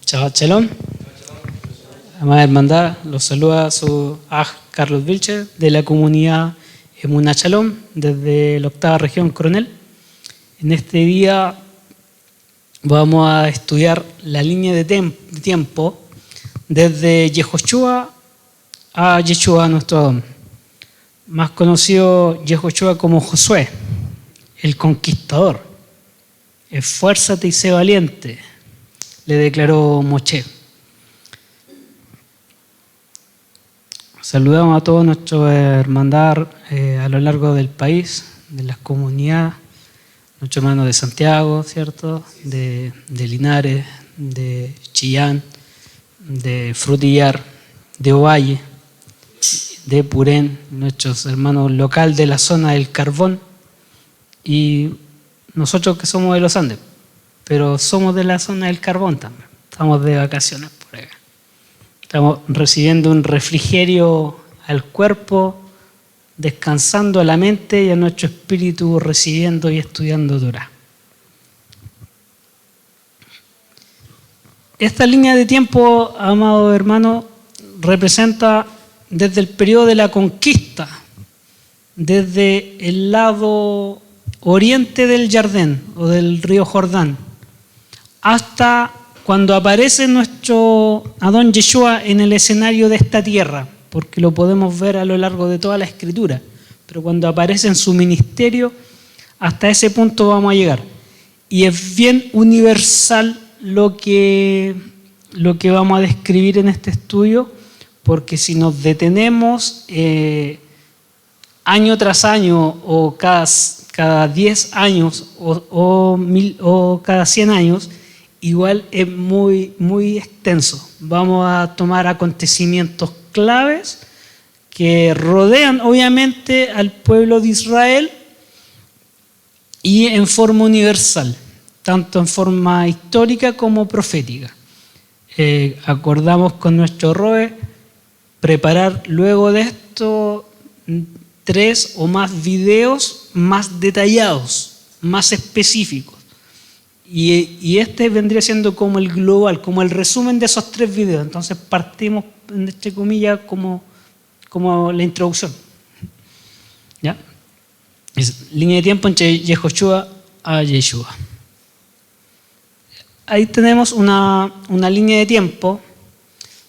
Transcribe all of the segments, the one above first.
Shabbat Shalom. Amada hermandad, los saluda su Aj Carlos Vilche de la comunidad Emuná Shalom desde la octava región Coronel. En este día vamos a estudiar la línea de tiempo desde Yehoshua a Yeshua nuestro Adón, más conocido Yehoshua como Josué, el conquistador. Esfuérzate y sé valiente, le declaró Moshe. Saludamos a todos nuestros hermandad a lo largo del país, de las comunidades, nuestros hermanos de Santiago, ¿cierto? De Linares, de Chillán, de Frutillar, de Ovalle, de Purén, nuestros hermanos local de la zona del Carbón y nosotros que somos de los Andes, pero somos de la zona del Carbón también. Estamos de vacaciones por acá. Estamos recibiendo un refrigerio al cuerpo, descansando a la mente y a nuestro espíritu, recibiendo y estudiando Torá. Esta línea de tiempo, amado hermano, representa desde el periodo de la conquista, desde el lado oriente del Jardín o del río Jordán, hasta cuando aparece nuestro Adón Yeshua en el escenario de esta tierra, porque lo podemos ver a lo largo de toda la Escritura, pero cuando aparece en su ministerio, hasta ese punto vamos a llegar. Y es bien universal lo que vamos a describir en este estudio, porque si nos detenemos año tras año o cada 10 años o cada 100 años, igual es muy extenso. Vamos a tomar acontecimientos claves que rodean obviamente al pueblo de Israel y en forma universal, tanto en forma histórica como profética. Acordamos con nuestro ROE preparar luego de esto 3 o más videos más detallados, más específicos. Y este vendría siendo como el global, como el resumen de esos 3 videos. Entonces partimos, entre comillas, como la introducción. ¿Ya? Es línea de tiempo entre Yehoshua a Yeshua. Ahí tenemos una línea de tiempo,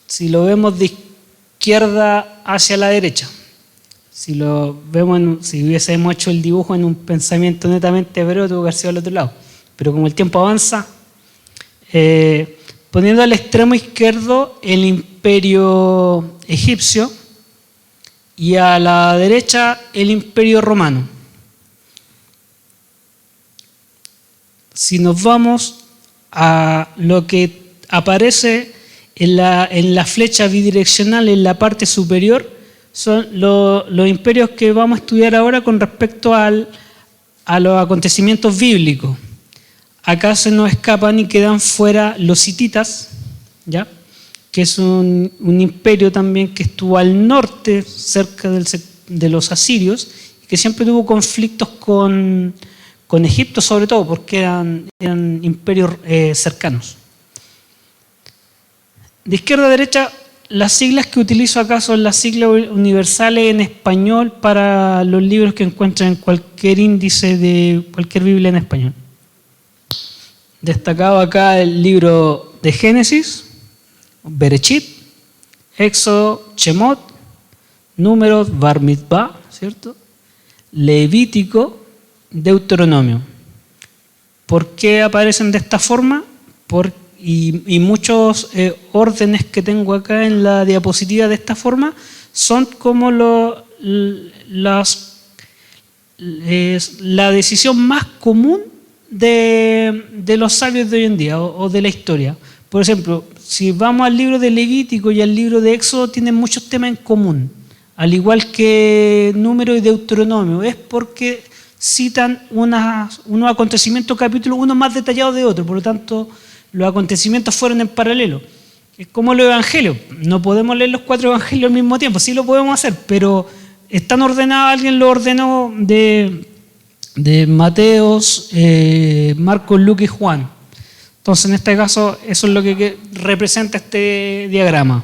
si lo vemos de izquierda hacia la derecha. Si lo vemos, si hubiésemos hecho el dibujo en un pensamiento netamente hebreo, tuvo que haber sido al otro lado. Pero como el tiempo avanza, poniendo al extremo izquierdo el imperio egipcio y a la derecha el imperio romano. Si nos vamos a lo que aparece en la flecha bidireccional en la parte superior, son los imperios que vamos a estudiar ahora con respecto a los acontecimientos bíblicos. Acá se nos escapan y quedan fuera los hititas, ¿ya? Que es un imperio también que estuvo al norte, cerca de los asirios, y que siempre tuvo conflictos con Egipto, sobre todo, porque eran imperios cercanos. De izquierda a derecha, las siglas que utilizo acá son las siglas universales en español para los libros que encuentran en cualquier índice de cualquier Biblia en español. Destacado acá el libro de Génesis, Bereshit, Éxodo, Shemot, Números, Bar Mitzvah, ¿cierto? Levítico, Deuteronomio. ¿Por qué aparecen de esta forma? Y muchos órdenes que tengo acá en la diapositiva de esta forma son como la decisión más común de los sabios de hoy en día o de la historia. Por ejemplo, si vamos al libro de Levítico y al libro de Éxodo, tienen muchos temas en común, al igual que Número y Deuteronomio. Es porque citan unos acontecimientos, capítulos, uno más detallado de otro. Por lo tanto, los acontecimientos fueron en paralelo. Es como los evangelios. No podemos leer los 4 evangelios al mismo tiempo. Sí lo podemos hacer, pero están ordenados. Alguien lo ordenó de Mateos, Marcos, Lucas y Juan. Entonces, en este caso, eso es lo que representa este diagrama.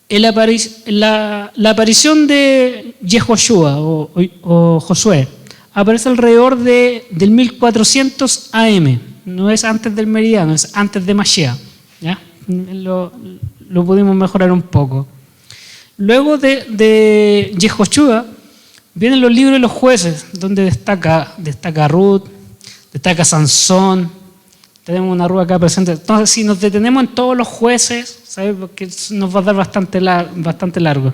La aparición de Yehoshua o Josué aparece alrededor del 1400 AM. No es antes del meridiano, es antes de Mashiach. ¿Ya? Lo pudimos mejorar un poco. Luego de Yehoshua vienen los libros de los jueces, donde destaca Ruth, destaca Sansón. Tenemos una Ruth acá presente. Entonces, si nos detenemos en todos los jueces, ¿sabes? Porque nos va a dar bastante largo.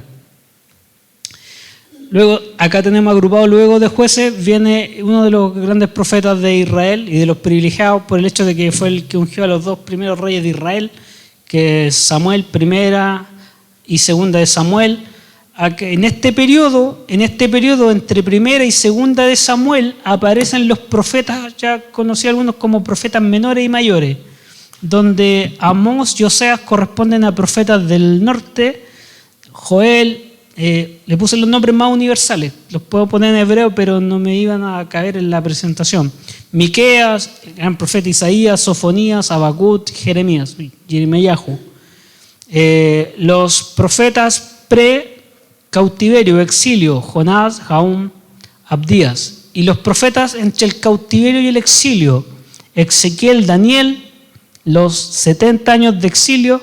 Luego, acá tenemos agrupado, luego de jueces, viene uno de los grandes profetas de Israel y de los privilegiados por el hecho de que fue el que ungió a los dos primeros reyes de Israel, que es Samuel, primera y segunda de Samuel. En este periodo, entre primera y segunda de Samuel, aparecen los profetas, ya conocí algunos como profetas menores y mayores, donde Amós y Oseas corresponden a profetas del norte. Joel, le puse los nombres más universales, los puedo poner en hebreo, pero no me iban a caber en la presentación. Miqueas, el gran profeta Isaías, Sofonías, Habacuc, Jeremías, Jeremiahu. Los profetas pre-cautiverio, exilio, Jonás, Jaum, Abdías. Y los profetas entre el cautiverio y el exilio, Ezequiel, Daniel, los 70 años de exilio.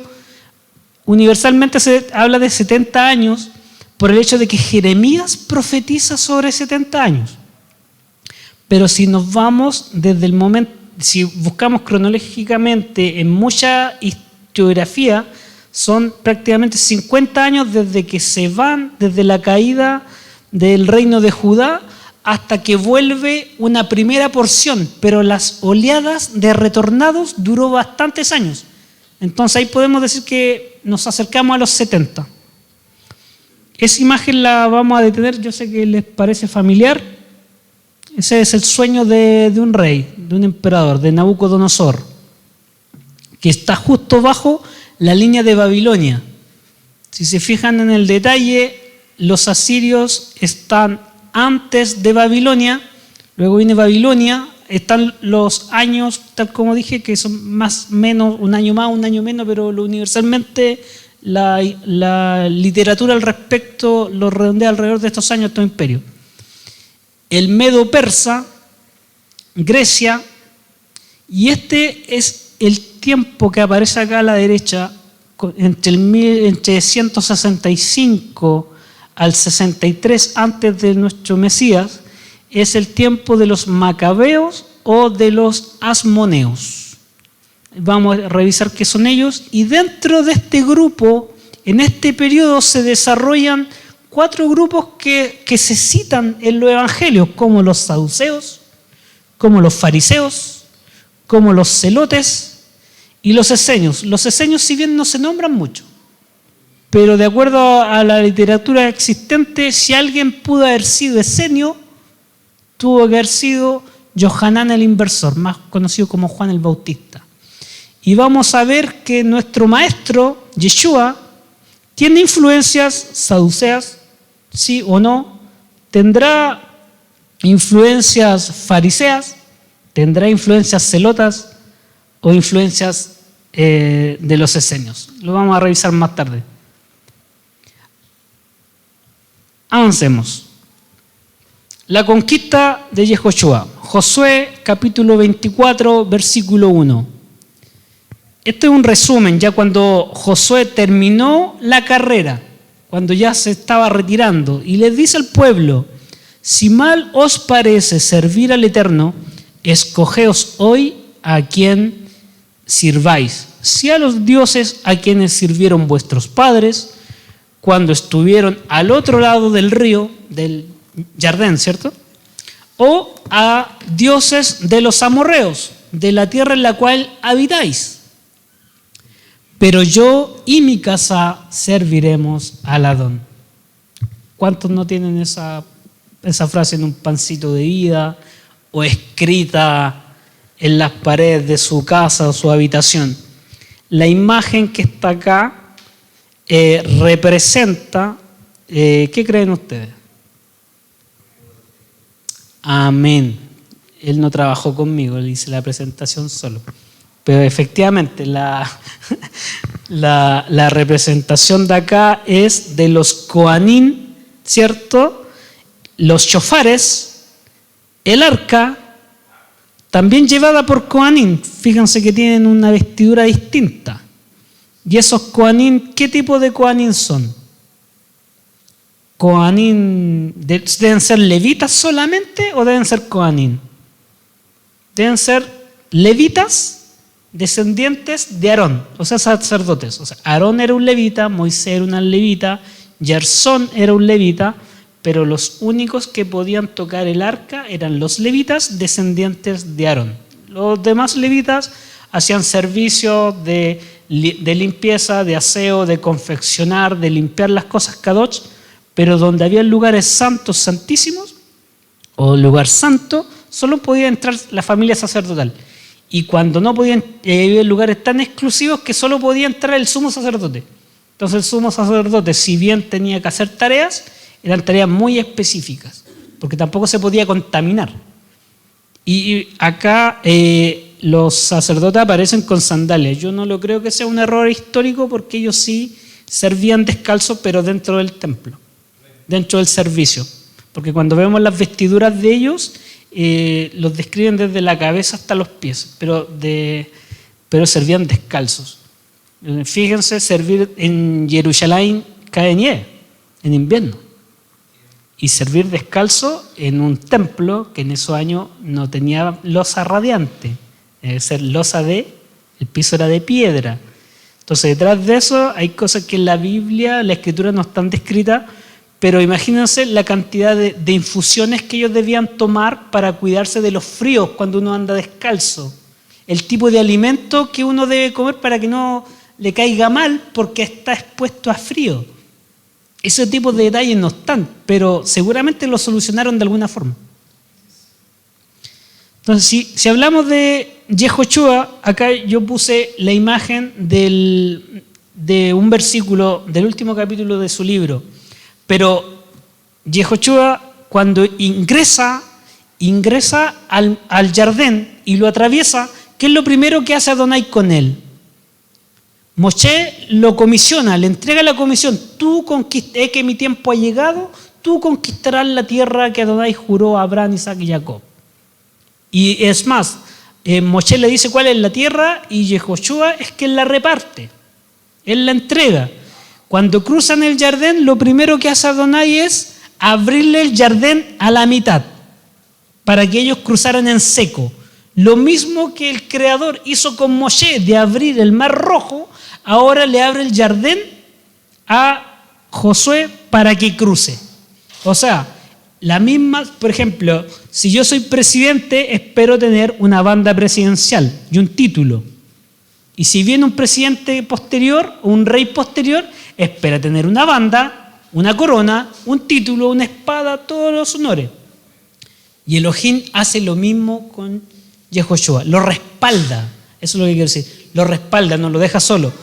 Universalmente se habla de 70 años por el hecho de que Jeremías profetiza sobre 70 años. Pero si nos vamos desde el momento, si buscamos cronológicamente en mucha historiografía, son prácticamente 50 años desde que se van, desde la caída del reino de Judá hasta que vuelve una primera porción, pero las oleadas de retornados duró bastantes años. Entonces ahí podemos decir que nos acercamos a los 70. Esa imagen la vamos a detener, yo sé que les parece familiar. Ese es el sueño de un rey, de un emperador, de Nabucodonosor, que está justo bajo la línea de Babilonia. Si se fijan en el detalle, los asirios están antes de Babilonia, luego viene Babilonia, están los años, tal como dije, que son más o menos, un año más, un año menos, pero universalmente la literatura al respecto lo redondea alrededor de estos años, estos imperios. El Medo-Persa, Grecia, y este es el tiempo que aparece acá a la derecha, entre 165 al 63 antes de nuestro Mesías, es el tiempo de los macabeos o de los asmoneos. Vamos a revisar qué son ellos, y dentro de este grupo, en este periodo se desarrollan 4 grupos que se citan en los evangelios, como los saduceos, como los fariseos, como los celotes y los esenios. Los esenios, si bien no se nombran mucho, pero de acuerdo a la literatura existente, si alguien pudo haber sido esenio, tuvo que haber sido Yohanan el Inversor, más conocido como Juan el Bautista. Y vamos a ver que nuestro maestro, Yeshua, tiene influencias saduceas, sí o no, tendrá influencias fariseas, tendrá influencias celotas o influencias de los esenios. Lo vamos a revisar más tarde. Avancemos. La conquista de Yehoshua. Josué capítulo 24, versículo 1. Este es un resumen, ya cuando Josué terminó la carrera, cuando ya se estaba retirando, y les dice al pueblo: si mal os parece servir al Eterno, escogeos hoy a quien sirváis, si a los dioses a quienes sirvieron vuestros padres cuando estuvieron al otro lado del río, del Jardín, ¿cierto? O a dioses de los amorreos, de la tierra en la cual habitáis. Pero yo y mi casa serviremos al Adón. ¿Cuántos no tienen esa frase en un pancito de vida o escrita en las paredes de su casa o su habitación? La imagen que está acá representa, ¿qué creen ustedes? Amén. Él no trabajó conmigo, él hice la presentación solo. Pero efectivamente la representación de acá es de los Kohanim, ¿cierto? Los shofares, el arca, también llevada por Kohanim. Fíjense que tienen una vestidura distinta. Y esos Kohanim, ¿qué tipo de Kohanim son? ¿Kohanim deben ser levitas solamente o deben ser Kohanim? Deben ser levitas descendientes de Aarón, o sea, sacerdotes. O sea, Aarón era un levita, Moisés era una levita, Gersón era un levita, pero los únicos que podían tocar el arca eran los levitas descendientes de Aarón. Los demás levitas hacían servicio de limpieza, de aseo, de confeccionar, de limpiar las cosas kadosh, pero donde había lugares santos, santísimos, o lugar santo, solo podía entrar la familia sacerdotal. Y cuando no podían, había lugares tan exclusivos que solo podía entrar el sumo sacerdote. Entonces el sumo sacerdote, si bien tenía que hacer tareas, eran tareas muy específicas, porque tampoco se podía contaminar. Y acá los sacerdotes aparecen con sandalias. Yo no lo creo que sea un error histórico, porque ellos sí servían descalzos, pero dentro del templo, dentro del servicio. Porque cuando vemos las vestiduras de ellos, los describen desde la cabeza hasta los pies, pero servían descalzos. Fíjense, servir en Jerusalén cae nieve, en invierno. Y servir descalzo en un templo que en esos años no tenía losa radiante, debe ser losa el piso era de piedra. Entonces detrás de eso hay cosas que en la Biblia, la Escritura no están descritas, pero imagínense la cantidad de infusiones que ellos debían tomar para cuidarse de los fríos cuando uno anda descalzo. El tipo de alimento que uno debe comer para que no le caiga mal porque está expuesto a frío. Ese tipo de detalles no están, pero seguramente lo solucionaron de alguna forma. Entonces, si hablamos de Yehoshua, acá yo puse la imagen de un versículo del último capítulo de su libro. Pero Yehoshua, cuando ingresa al jardín y lo atraviesa, ¿qué es lo primero que hace Adonai con él? Moshe lo comisiona, le entrega la comisión. Que mi tiempo ha llegado, tú conquistarás la tierra que Adonai juró a Abraham, Isaac y Jacob. Y es más, Moshe le dice cuál es la tierra y Yehoshua es quien la reparte. Él la entrega. Cuando cruzan el jardín, lo primero que hace Adonai es abrirle el jardín a la mitad para que ellos cruzaran en seco. Lo mismo que el Creador hizo con Moshe de abrir el Mar Rojo, ahora le abre el jardín a Josué para que cruce. O sea, la misma, por ejemplo, si yo soy presidente, espero tener una banda presidencial y un título. Y si viene un presidente posterior, un rey posterior, espera tener una banda, una corona, un título, una espada, todos los honores. Y Elohim hace lo mismo con Yehoshua, lo respalda. Eso es lo que quiero decir. Lo respalda, no lo deja solo.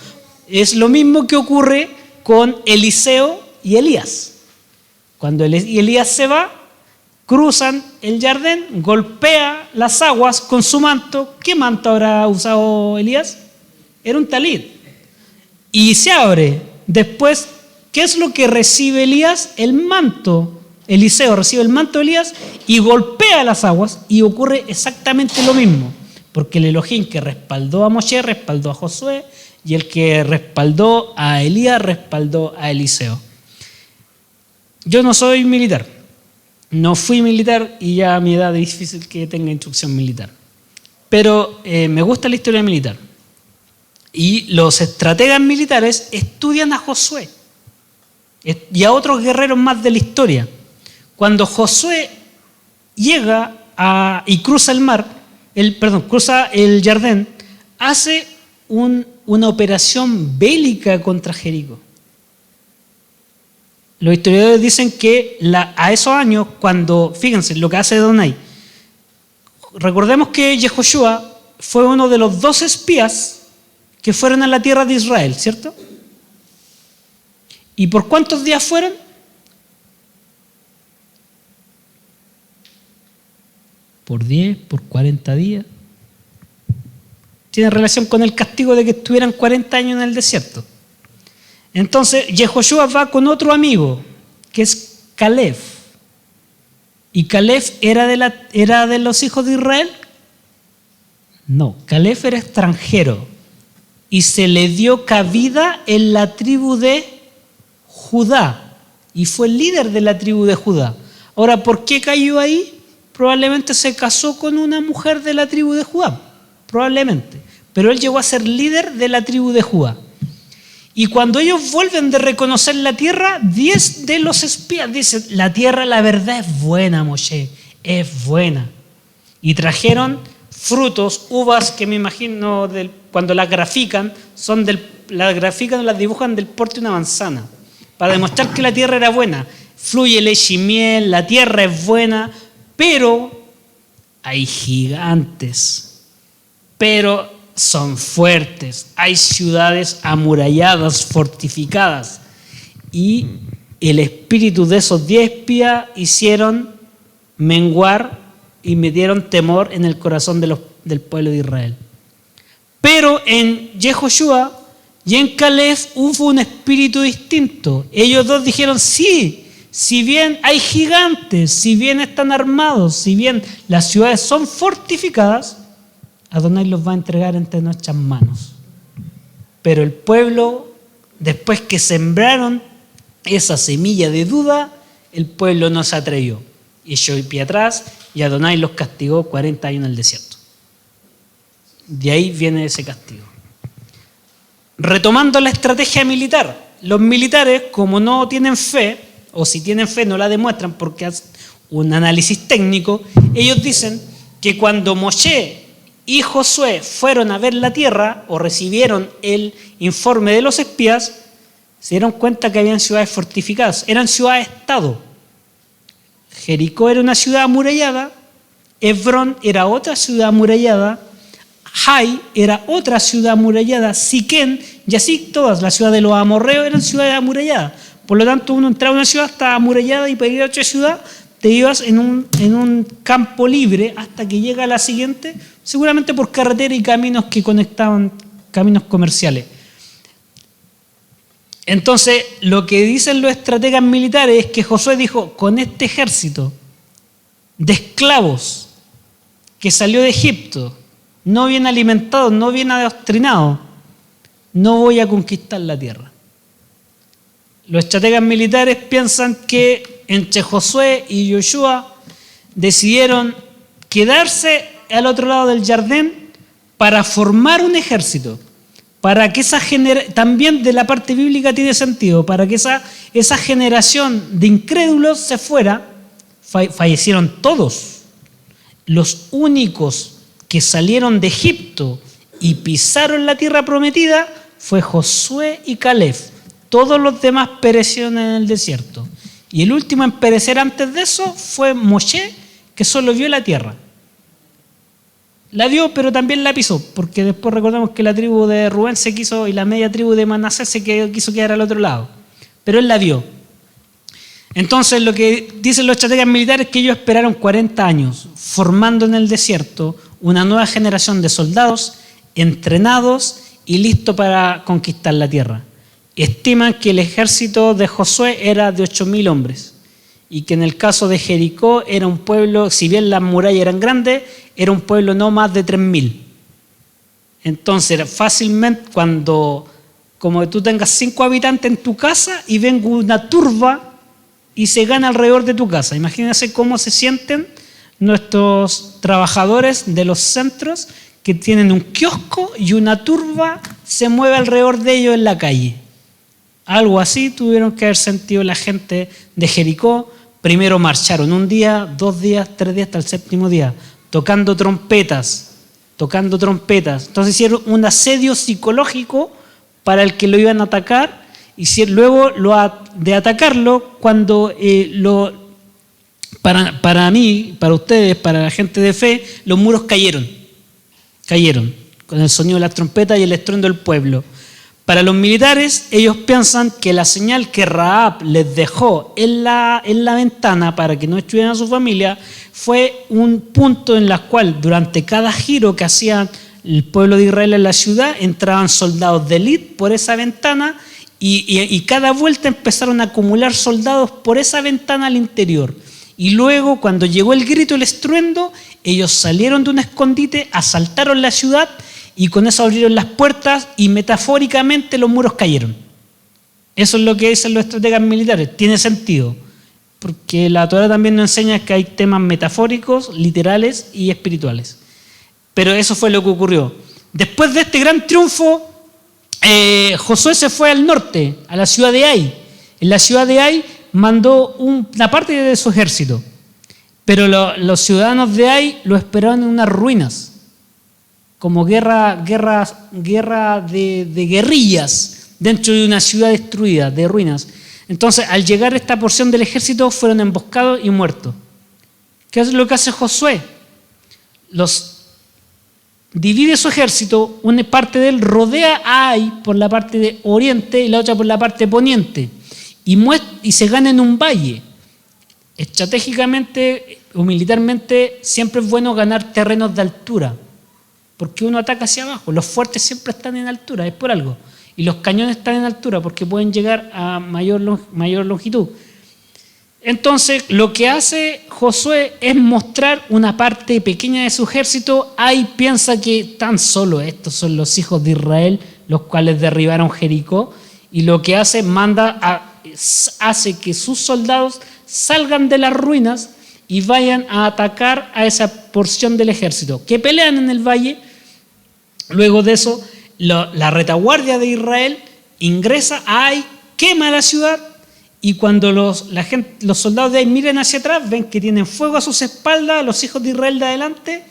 Es lo mismo que ocurre con Eliseo y Elías. Cuando Elías se va, cruzan el jardín, golpea las aguas con su manto. ¿Qué manto habrá usado Elías? Era un talit. Y se abre. Después, ¿qué es lo que recibe Elías? El manto. Eliseo recibe el manto de Elías y golpea las aguas y ocurre exactamente lo mismo. Porque el Elohim que respaldó a Moshe, respaldó a Josué, y el que respaldó a Elías, respaldó a Eliseo. Yo no soy militar. No fui militar y ya a mi edad es difícil que tenga instrucción militar. Pero me gusta la historia militar. Y los estrategas militares estudian a Josué y a otros guerreros más de la historia. Cuando Josué llega y cruza el mar, cruza el jardín, hace una operación bélica contra Jericó. Los historiadores dicen que a esos años, cuando, fíjense lo que hace Adonai, recordemos que Yehoshua fue uno de los 2 espías que fueron a la tierra de Israel, ¿cierto? ¿Y por cuántos días fueron? Por 10, por 40 días. tiene relación con el castigo de que estuvieran 40 años en el desierto. Entonces, Yehoshua va con otro amigo, que es Caleb. ¿Y Caleb era de los hijos de Israel? No, Caleb era extranjero y se le dio cabida en la tribu de Judá y fue el líder de la tribu de Judá. Ahora, ¿por qué cayó ahí? Probablemente se casó con una mujer de la tribu de Judá, probablemente, pero él llegó a ser líder de la tribu de Judá. Y cuando ellos vuelven de reconocer la tierra, 10 de los espías dicen, la tierra, la verdad es buena, Moshe, es buena. Y trajeron frutos, uvas que me imagino cuando las grafican, las dibujan del porte de una manzana, para demostrar que la tierra era buena. Fluye leche y miel, la tierra es buena, pero hay gigantes, pero son fuertes, hay ciudades amuralladas, fortificadas, y el espíritu de esos 10 espías hicieron menguar y metieron temor en el corazón del pueblo de Israel. Pero en Yehoshua y en Caleb hubo un espíritu distinto. Ellos dos dijeron, sí, si bien hay gigantes, si bien están armados, si bien las ciudades son fortificadas, Adonai los va a entregar entre nuestras manos. Pero el pueblo, después que sembraron esa semilla de duda, el pueblo no se atrevió. Y echó el pie atrás y Adonai los castigó 40 años en el desierto. De ahí viene ese castigo. Retomando la estrategia militar, los militares, como no tienen fe, o si tienen fe no la demuestran porque hacen un análisis técnico, ellos dicen que cuando Moshe y Josué fueron a ver la tierra o recibieron el informe de los espías, se dieron cuenta que habían ciudades fortificadas, eran ciudades-estado. Jericó era una ciudad amurallada, Hebrón era otra ciudad amurallada, Jai era otra ciudad amurallada, Siquén y así todas las ciudades de los amorreos eran ciudades amuralladas. Por lo tanto, uno entraba a una ciudad, estaba amurallada y para ir a otra ciudad te ibas en un campo libre hasta que llega a la siguiente, seguramente por carretera y caminos que conectaban, caminos comerciales. Entonces, lo que dicen los estrategas militares es que Josué dijo, con este ejército de esclavos que salió de Egipto, no bien alimentado, no bien adoctrinado, no voy a conquistar la tierra. Los estrategas militares piensan que entre Josué y Yoshua decidieron quedarse al otro lado del Jardín para formar un ejército, para que también de la parte bíblica tiene sentido, para que esa generación de incrédulos se fuera. Fallecieron todos. Los únicos que salieron de Egipto y pisaron la tierra prometida fue Josué y Caleb. Todos los demás perecieron en el desierto. Y el último en perecer antes de eso fue Moshe, que solo vio la tierra. La vio, pero también la pisó, porque después recordamos que la tribu de Rubén y la media tribu de Manasés quiso quedar al otro lado. Pero él la vio. Entonces, lo que dicen los estrategas militares es que ellos esperaron 40 años, formando en el desierto una nueva generación de soldados entrenados y listos para conquistar la tierra. Estiman que el ejército de Josué era de 8.000 hombres y que en el caso de Jericó era un pueblo, si bien las murallas eran grandes, era un pueblo no más de 3.000. Entonces, fácilmente como tú tengas 5 habitantes en tu casa y venga una turba y se gana alrededor de tu casa. Imagínense cómo se sienten nuestros trabajadores de los centros que tienen un kiosco y una turba se mueve alrededor de ellos en la calle. Algo así tuvieron que haber sentido la gente de Jericó. Primero marcharon 1 día, 2 días, 3 días, hasta el 7.º día, tocando trompetas. Entonces hicieron un asedio psicológico para el que lo iban a atacar, y luego de atacarlo, cuando para mí, para ustedes, para la gente de fe, los muros cayeron con el sonido de las trompetas y el estruendo del pueblo. Para los militares, ellos piensan que la señal que Rahab les dejó en la ventana para que no estuvieran a su familia fue un punto en el cual durante cada giro que hacían el pueblo de Israel en la ciudad, entraban soldados de élite por esa ventana y cada vuelta empezaron a acumular soldados por esa ventana al interior. Y luego, cuando llegó el grito, el estruendo, ellos salieron de un escondite, asaltaron la ciudad y con eso abrieron las puertas y metafóricamente los muros cayeron. Eso es lo que dicen los estrategas militares. Tiene sentido, porque la Torá también nos enseña que hay temas metafóricos, literales y espirituales. Pero eso fue lo que ocurrió. Después de este gran triunfo, Josué se fue al norte, a la ciudad de Ai. En la ciudad de Ai mandó una parte de su ejército, pero los ciudadanos de Ai lo esperaban en unas ruinas, como guerra de guerrillas dentro de una ciudad destruida, de ruinas. Entonces, al llegar esta porción del ejército, fueron emboscados y muertos. ¿Qué es lo que hace Josué? Divide su ejército, una parte de él rodea a Ai por la parte de oriente y la otra por la parte poniente, y se gana en un valle. Estratégicamente o militarmente siempre es bueno ganar terrenos de altura, porque uno ataca hacia abajo. Los fuertes siempre están en altura, es por algo. Y los cañones están en altura porque pueden llegar a mayor longitud. Entonces, lo que hace Josué es mostrar una parte pequeña de su ejército. Ahí piensa que tan solo estos son los hijos de Israel, los cuales derribaron Jericó, y lo que hace, hace que sus soldados salgan de las ruinas y vayan a atacar a esa porción del ejército, que pelean en el valle. Luego de eso, la retaguardia de Israel ingresa a Ai, quema la ciudad, y cuando los soldados de Ai miran hacia atrás, ven que tienen fuego a sus espaldas, los hijos de Israel de adelante,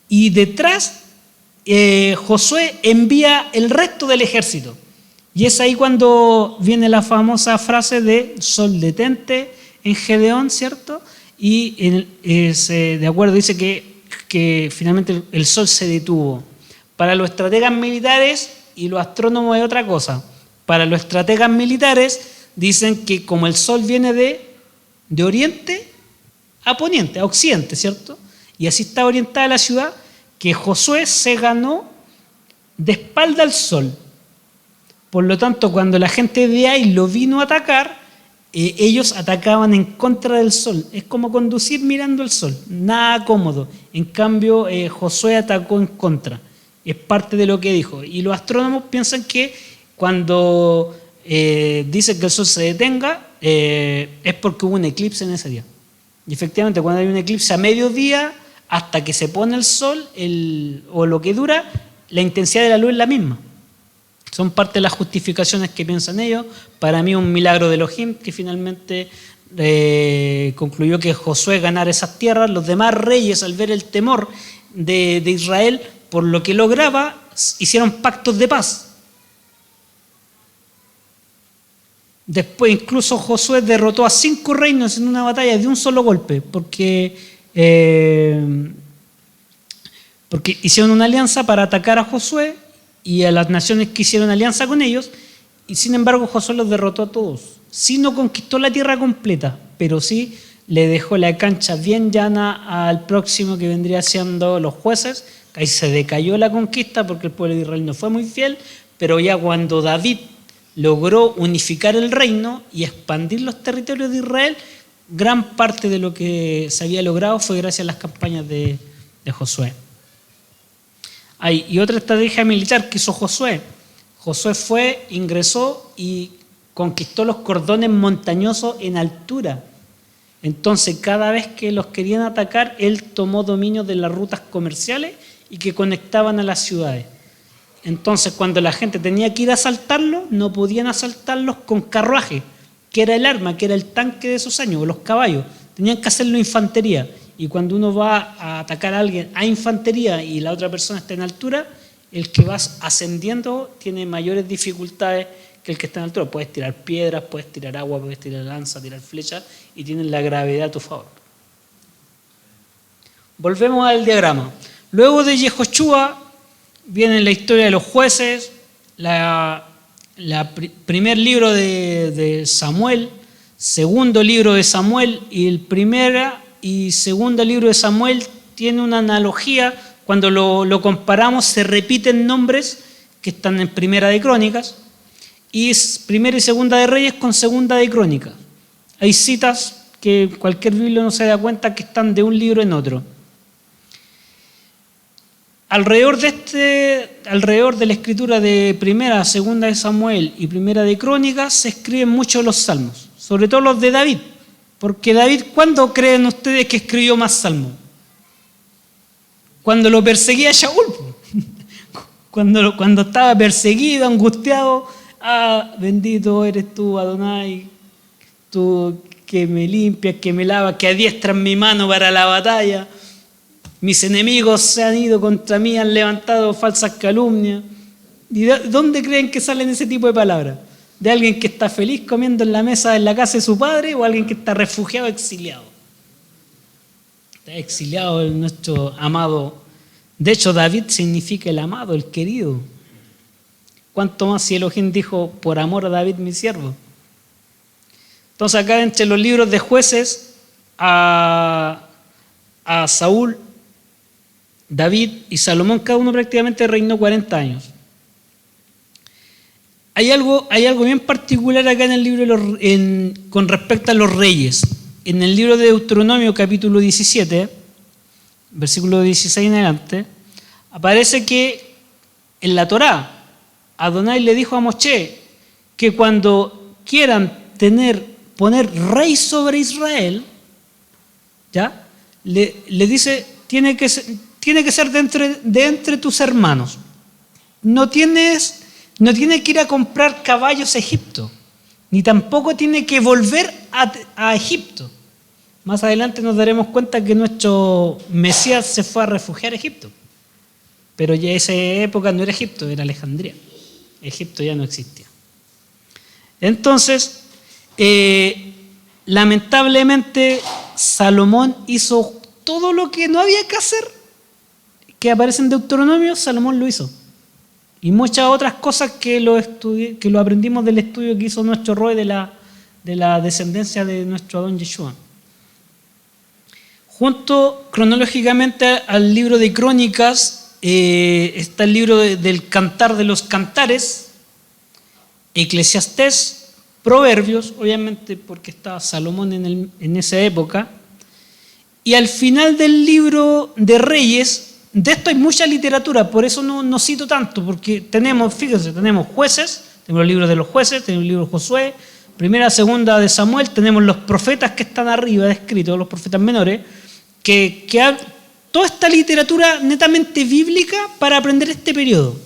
y detrás Josué envía el resto del ejército. Y es ahí cuando viene la famosa frase de sol detente en Gedeón, ¿cierto? Y de acuerdo dice que finalmente el sol se detuvo. Para los estrategas militares y los astrónomos es otra cosa. Para los estrategas militares dicen que como el sol viene de oriente a poniente, a occidente, ¿cierto? Y así está orientada la ciudad, que Josué se ganó de espalda al sol. Por lo tanto, cuando la gente de Ai lo vino a atacar, ellos atacaban en contra del sol. Es como conducir mirando el sol, nada cómodo. En cambio, Josué atacó en contra. Es parte de lo que dijo. Y los astrónomos piensan que cuando dice que el sol se detenga, es porque hubo un eclipse en ese día. Y efectivamente, cuando hay un eclipse a mediodía, hasta que se pone el sol, o lo que dura, la intensidad de la luz es la misma. Son parte de las justificaciones que piensan ellos. Para mí un milagro de Elohim, que finalmente concluyó que Josué ganara esas tierras. Los demás reyes, al ver el temor de Israel por lo que lograba, hicieron pactos de paz. Después incluso Josué derrotó a 5 reinos en una batalla de un solo golpe, porque hicieron una alianza para atacar a Josué y a las naciones que hicieron alianza con ellos, y sin embargo Josué los derrotó a todos. Sí, no conquistó la tierra completa, pero sí le dejó la cancha bien llana al próximo, que vendría siendo los jueces. Ahí se decayó la conquista porque el pueblo de Israel no fue muy fiel, pero ya cuando David logró unificar el reino y expandir los territorios de Israel, gran parte de lo que se había logrado fue gracias a las campañas de Josué. Y otra estrategia militar que hizo Josué. Josué ingresó y conquistó los cordones montañosos en altura. Entonces, cada vez que los querían atacar, él tomó dominio de las rutas comerciales y que conectaban a las ciudades. Entonces, cuando la gente tenía que ir a asaltarlos, no podían asaltarlos con carruaje, que era el arma, que era el tanque de esos años, o los caballos. Tenían que hacerlo infantería. Y cuando uno va a atacar a alguien a infantería y la otra persona está en altura, el que va ascendiendo tiene mayores dificultades que el que está en altura. Puedes tirar piedras, puedes tirar agua, puedes tirar lanza, tirar flechas, y tienes la gravedad a tu favor. Volvemos al diagrama. Luego de Yehoshua viene la historia de los jueces, primer libro de Samuel, segundo libro de Samuel, y el primer y segundo libro de Samuel tiene una analogía cuando lo comparamos, se repiten nombres que están en Primera de Crónicas y Primera y Segunda de Reyes con Segunda de Crónicas. Hay citas que cualquier Biblia no se da cuenta que están de un libro en otro. Alrededor de la escritura de Primera, Segunda de Samuel y Primera de Crónicas se escriben muchos los salmos, sobre todo los de David, porque David, ¿cuándo creen ustedes que escribió más salmos? Cuando lo perseguía Shaul, cuando estaba perseguido, angustiado. Bendito eres tú, Adonai, tú que me limpias, que me lavas, que adiestras mi mano para la batalla. Mis enemigos se han ido contra mí, han levantado falsas calumnias. ¿Y de dónde creen que salen ese tipo de palabras? ¿De alguien que está feliz comiendo en la mesa en la casa de su padre o alguien que está refugiado, exiliado? Está exiliado nuestro amado. De hecho, David significa el amado, el querido. ¿Cuánto más si Elohim dijo, por amor a David mi siervo? Entonces acá entre los libros de Jueces, a Saúl, David y Salomón, cada uno prácticamente reinó 40 años. Hay algo bien particular acá en el libro con respecto a los reyes. En el libro de Deuteronomio, capítulo 17, versículo 16 en adelante, aparece que en la Torá, Adonai le dijo a Moshe que cuando quieran poner rey sobre Israel, ¿ya? Le dice, tiene que ser de entre tus hermanos. No tiene que ir a comprar caballos a Egipto, ni tampoco tiene que volver a Egipto. Más adelante nos daremos cuenta que nuestro Mesías se fue a refugiar a Egipto. Pero ya esa época no era Egipto, era Alejandría. Egipto ya no existía. Entonces, lamentablemente, Salomón hizo todo lo que no había que hacer, que aparece en Deuteronomio, Salomón lo hizo. Y muchas otras cosas que lo aprendimos del estudio que hizo nuestro Roy de la descendencia de nuestro Adón Yeshua. Junto cronológicamente al libro de Crónicas está el libro del Cantar de los Cantares, Eclesiastés, Proverbios, obviamente porque estaba Salomón en esa época, y al final del libro de Reyes, de esto hay mucha literatura, por eso no cito tanto, porque tenemos jueces, tenemos los libros de los jueces, tenemos el libro de Josué, Primera, Segunda de Samuel, tenemos los profetas que están arriba descritos, los profetas menores, que toda esta literatura netamente bíblica para aprender este periodo.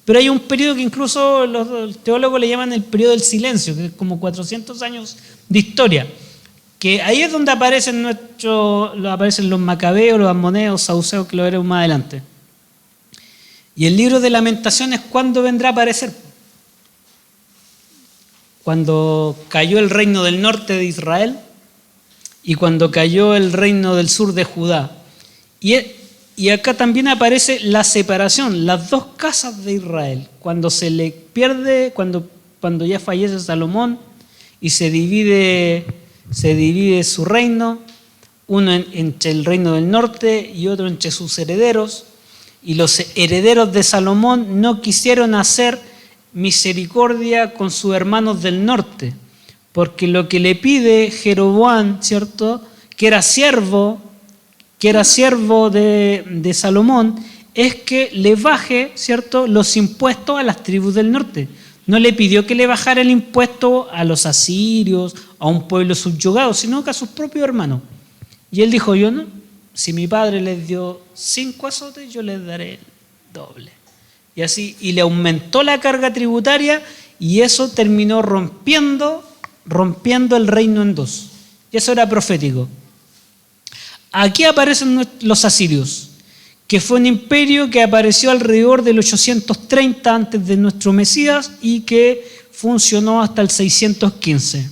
Pero hay un periodo que incluso los teólogos le llaman el periodo del silencio, que es como 400 años de historia, que ahí es donde aparecen los macabeos, los ammoneos, saduceos, que lo veremos más adelante. Y el libro de Lamentaciones, ¿cuándo vendrá a aparecer? Cuando cayó el reino del norte de Israel y cuando cayó el reino del sur de Judá. Y acá también aparece la separación, las dos casas de Israel. Cuando se le pierde, cuando ya fallece Salomón y se divide su reino, uno entre el reino del norte y otro entre sus herederos. Y los herederos de Salomón no quisieron hacer misericordia con sus hermanos del norte, porque lo que le pide Jeroboam, ¿cierto?, que era siervo de Salomón, es que le baje, ¿cierto?, los impuestos a las tribus del norte. No le pidió que le bajara el impuesto a los asirios, a un pueblo subyugado, sino que a sus propios hermanos. Y él dijo, yo no, si mi padre les dio 5 azotes, yo les daré el doble. Y así, y le aumentó la carga tributaria y eso terminó rompiendo el reino en dos. Y eso era profético. Aquí aparecen los asirios, que fue un imperio que apareció alrededor del 830 antes de nuestro Mesías y que funcionó hasta el 615.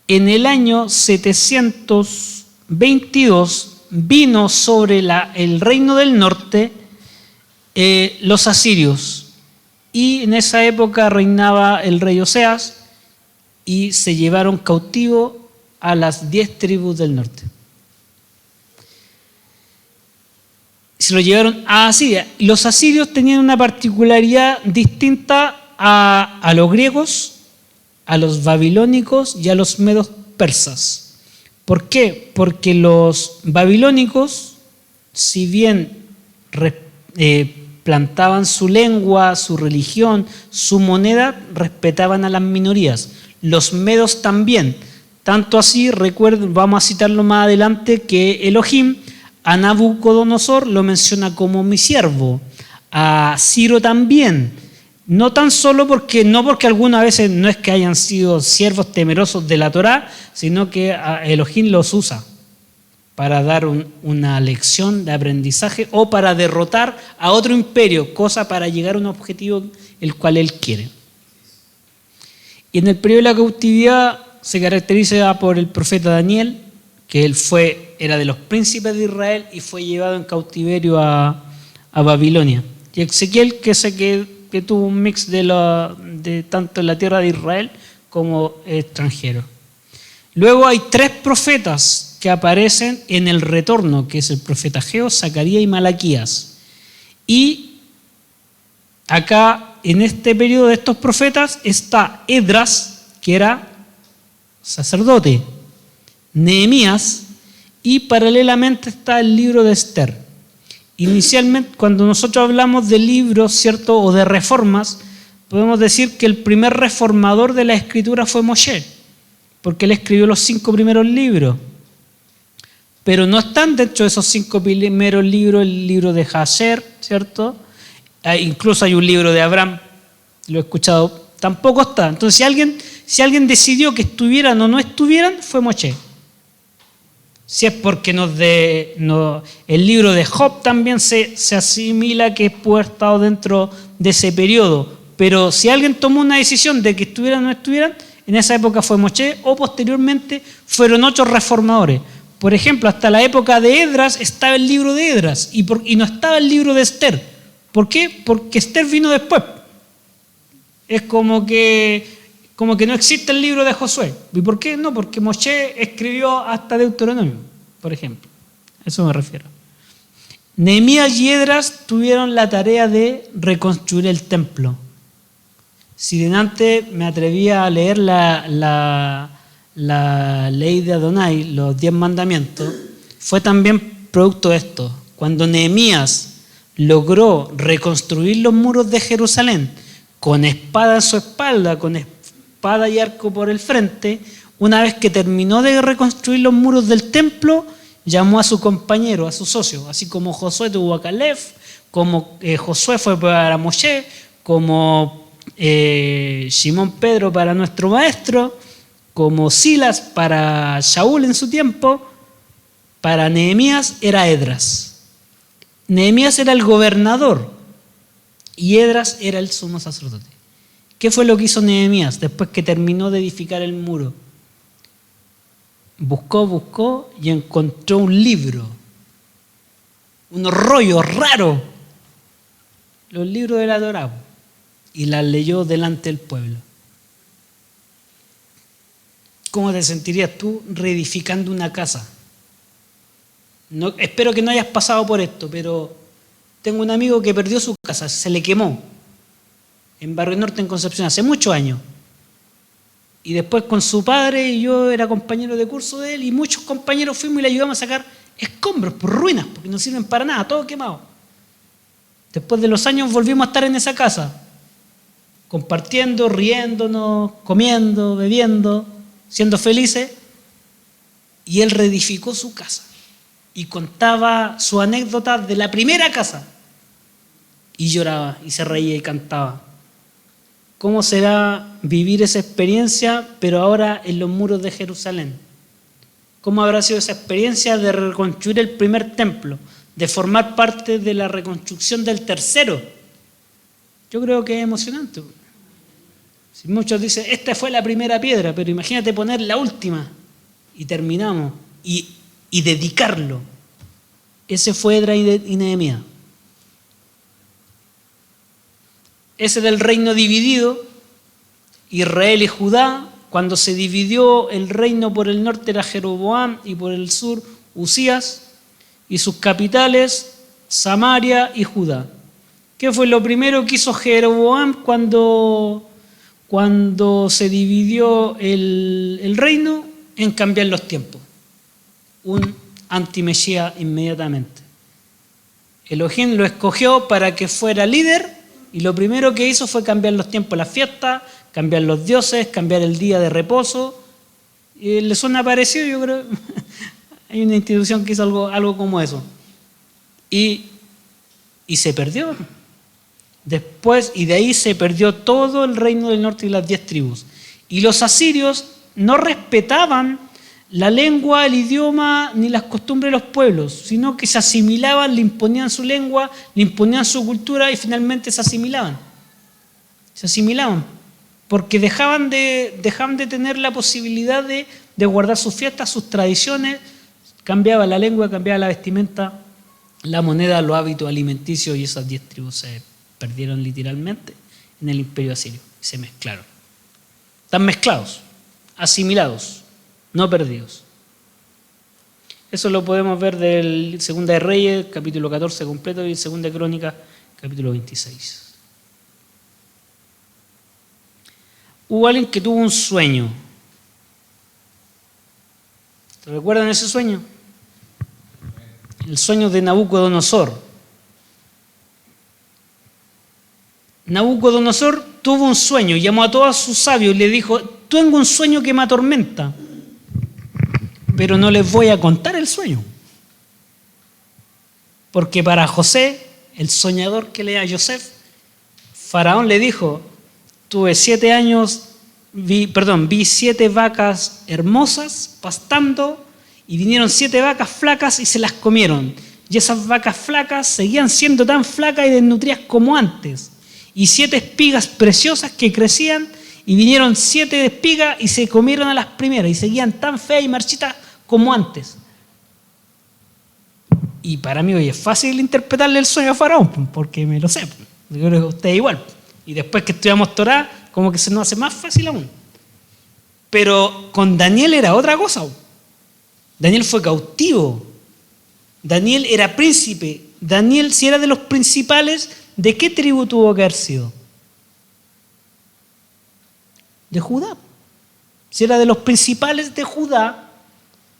En el año 722 vino sobre el reino del norte los asirios, y en esa época reinaba el rey Oseas y se llevaron cautivo a las 10 tribus del norte. se lo llevaron a Asiria. Los asirios tenían una particularidad distinta a los griegos, a los babilónicos y a los medos persas. ¿Por qué? Porque los babilónicos, si bien plantaban su lengua, su religión, su moneda, respetaban a las minorías. Los medos también. Tanto así, recuerden, vamos a citarlo más adelante, que Elohim a Nabucodonosor lo menciona como mi siervo, a Ciro también. No tan solo porque algunas veces no es que hayan sido siervos temerosos de la Torá, sino que Elohim los usa para dar una lección de aprendizaje o para derrotar a otro imperio, cosa para llegar a un objetivo el cual él quiere. Y en el periodo de la cautividad se caracteriza por el profeta Daniel, que él era de los príncipes de Israel y fue llevado en cautiverio a Babilonia. Y Ezequiel, que tuvo un mix de tanto en la tierra de Israel como extranjero. Luego hay 3 profetas que aparecen en el retorno, que es el profeta Ageo, Zacarías y Malaquías. Y acá, en este periodo de estos profetas, está Esdras, que era sacerdote, Nehemías, y paralelamente está el libro de Esther. Inicialmente, cuando nosotros hablamos de libros, ¿cierto?, o de reformas, podemos decir que el primer reformador de la escritura fue Moshe, porque él escribió los 5 primeros libros. Pero no están dentro de esos 5 primeros libros el libro de Jasher, ¿cierto? Incluso hay un libro de Abraham, lo he escuchado, tampoco está. Entonces, si alguien decidió que estuvieran o no estuvieran, fue Moshe. Si es porque el libro de Job también se asimila que puede haber estado dentro de ese periodo. Pero si alguien tomó una decisión de que estuvieran o no estuvieran, en esa época fue Moshe, o posteriormente fueron otros reformadores. Por ejemplo, hasta la época de Esdras estaba el libro de Esdras y no estaba el libro de Esther. ¿Por qué? Porque Esther vino después. Es como que no existe el libro de Josué. ¿Y por qué? No, porque Moshe escribió hasta Deuteronomio, por ejemplo. A eso me refiero. Nehemías y Esdras tuvieron la tarea de reconstruir el templo. Si delante me atrevía a leer la ley de Adonai, los 10 mandamientos, fue también producto de esto. Cuando Nehemías logró reconstruir los muros de Jerusalén con espada en su espalda, con espada y arco por el frente, una vez que terminó de reconstruir los muros del templo, llamó a su compañero, a su socio, así como Josué tuvo a Caleb, como Josué fue para Moshe, como Simón Pedro para nuestro maestro, como Silas para Shaul en su tiempo, para Nehemías era Esdras. Nehemías era el gobernador y Esdras era el sumo sacerdote. ¿Qué fue lo que hizo Nehemías después que terminó de edificar el muro? Buscó y encontró un libro, unos rollos raros, los libros de la Torá, y las leyó delante del pueblo. ¿Cómo te sentirías tú reedificando una casa? No, espero que no hayas pasado por esto, pero tengo un amigo que perdió su casa, se le quemó en Barrio Norte, en Concepción, hace muchos años. Y después con su padre, y yo era compañero de curso de él, y muchos compañeros fuimos y le ayudamos a sacar escombros por ruinas, porque no sirven para nada, todo quemado. Después de los años volvimos a estar en esa casa, compartiendo, riéndonos, comiendo, bebiendo, siendo felices, y él reedificó su casa y contaba su anécdota de la primera casa y lloraba y se reía y cantaba. ¿Cómo será vivir esa experiencia, pero ahora en los muros de Jerusalén? ¿Cómo habrá sido esa experiencia de reconstruir el primer templo, de formar parte de la reconstrucción del tercero? Yo creo que es emocionante. Si muchos dicen, esta fue la primera piedra, pero imagínate poner la última y terminamos y dedicarlo. Ese fue Esdras y Nehemías. Ese del reino dividido, Israel y Judá. Cuando se dividió el reino, por el norte era Jeroboam y por el sur Usías, y sus capitales Samaria y Judá. ¿Qué fue lo primero que hizo Jeroboam cuando se dividió el reino? En cambiar los tiempos. Un anti-Mesías inmediatamente. Elohim lo escogió para que fuera líder y lo primero que hizo fue cambiar los tiempos de las fiestas, cambiar los dioses, cambiar el día de reposo. Y ¿le suena parecido? Yo creo. Hay una institución que hizo algo como eso. Y se perdió. Después, y de ahí se perdió todo el reino del norte y las 10 tribus. Y los asirios no respetaban la lengua, el idioma, ni las costumbres de los pueblos, sino que se asimilaban, le imponían su lengua, le imponían su cultura y finalmente se asimilaban. Se asimilaban, porque dejaban de tener la posibilidad de guardar sus fiestas, sus tradiciones, cambiaba la lengua, cambiaba la vestimenta, la moneda, los hábitos alimenticios, y esas 10 tribus se perdieron literalmente en el imperio asirio y se mezclaron. Están mezclados, asimilados, no perdidos. Eso lo podemos ver del 2 de Reyes, capítulo 14 completo, y 2 de Crónicas, capítulo 26. Hubo alguien que tuvo un sueño. ¿Te recuerdan ese sueño? El sueño de Nabucodonosor. Nabucodonosor tuvo un sueño, llamó a todos sus sabios y le dijo: tengo un sueño que me atormenta, pero no les voy a contar el sueño. Porque para José, el soñador que lea a Yosef, Faraón le dijo: tuve 7 años, vi 7 vacas hermosas pastando y vinieron 7 vacas flacas y se las comieron. Y esas vacas flacas seguían siendo tan flacas y desnutridas como antes. Y 7 espigas preciosas que crecían y vinieron 7 espigas y se comieron a las primeras y seguían tan feas y marchitas como antes. Y para mí hoy es fácil interpretarle el sueño a Faraón, porque me lo sé. Yo creo que usted igual. Y después que estudiamos Torá, como que se nos hace más fácil aún. Pero con Daniel era otra cosa. Daniel fue cautivo. Daniel era príncipe. Daniel, si era de los principales, ¿de qué tribu tuvo que haber sido? De Judá. Si era de los principales de Judá,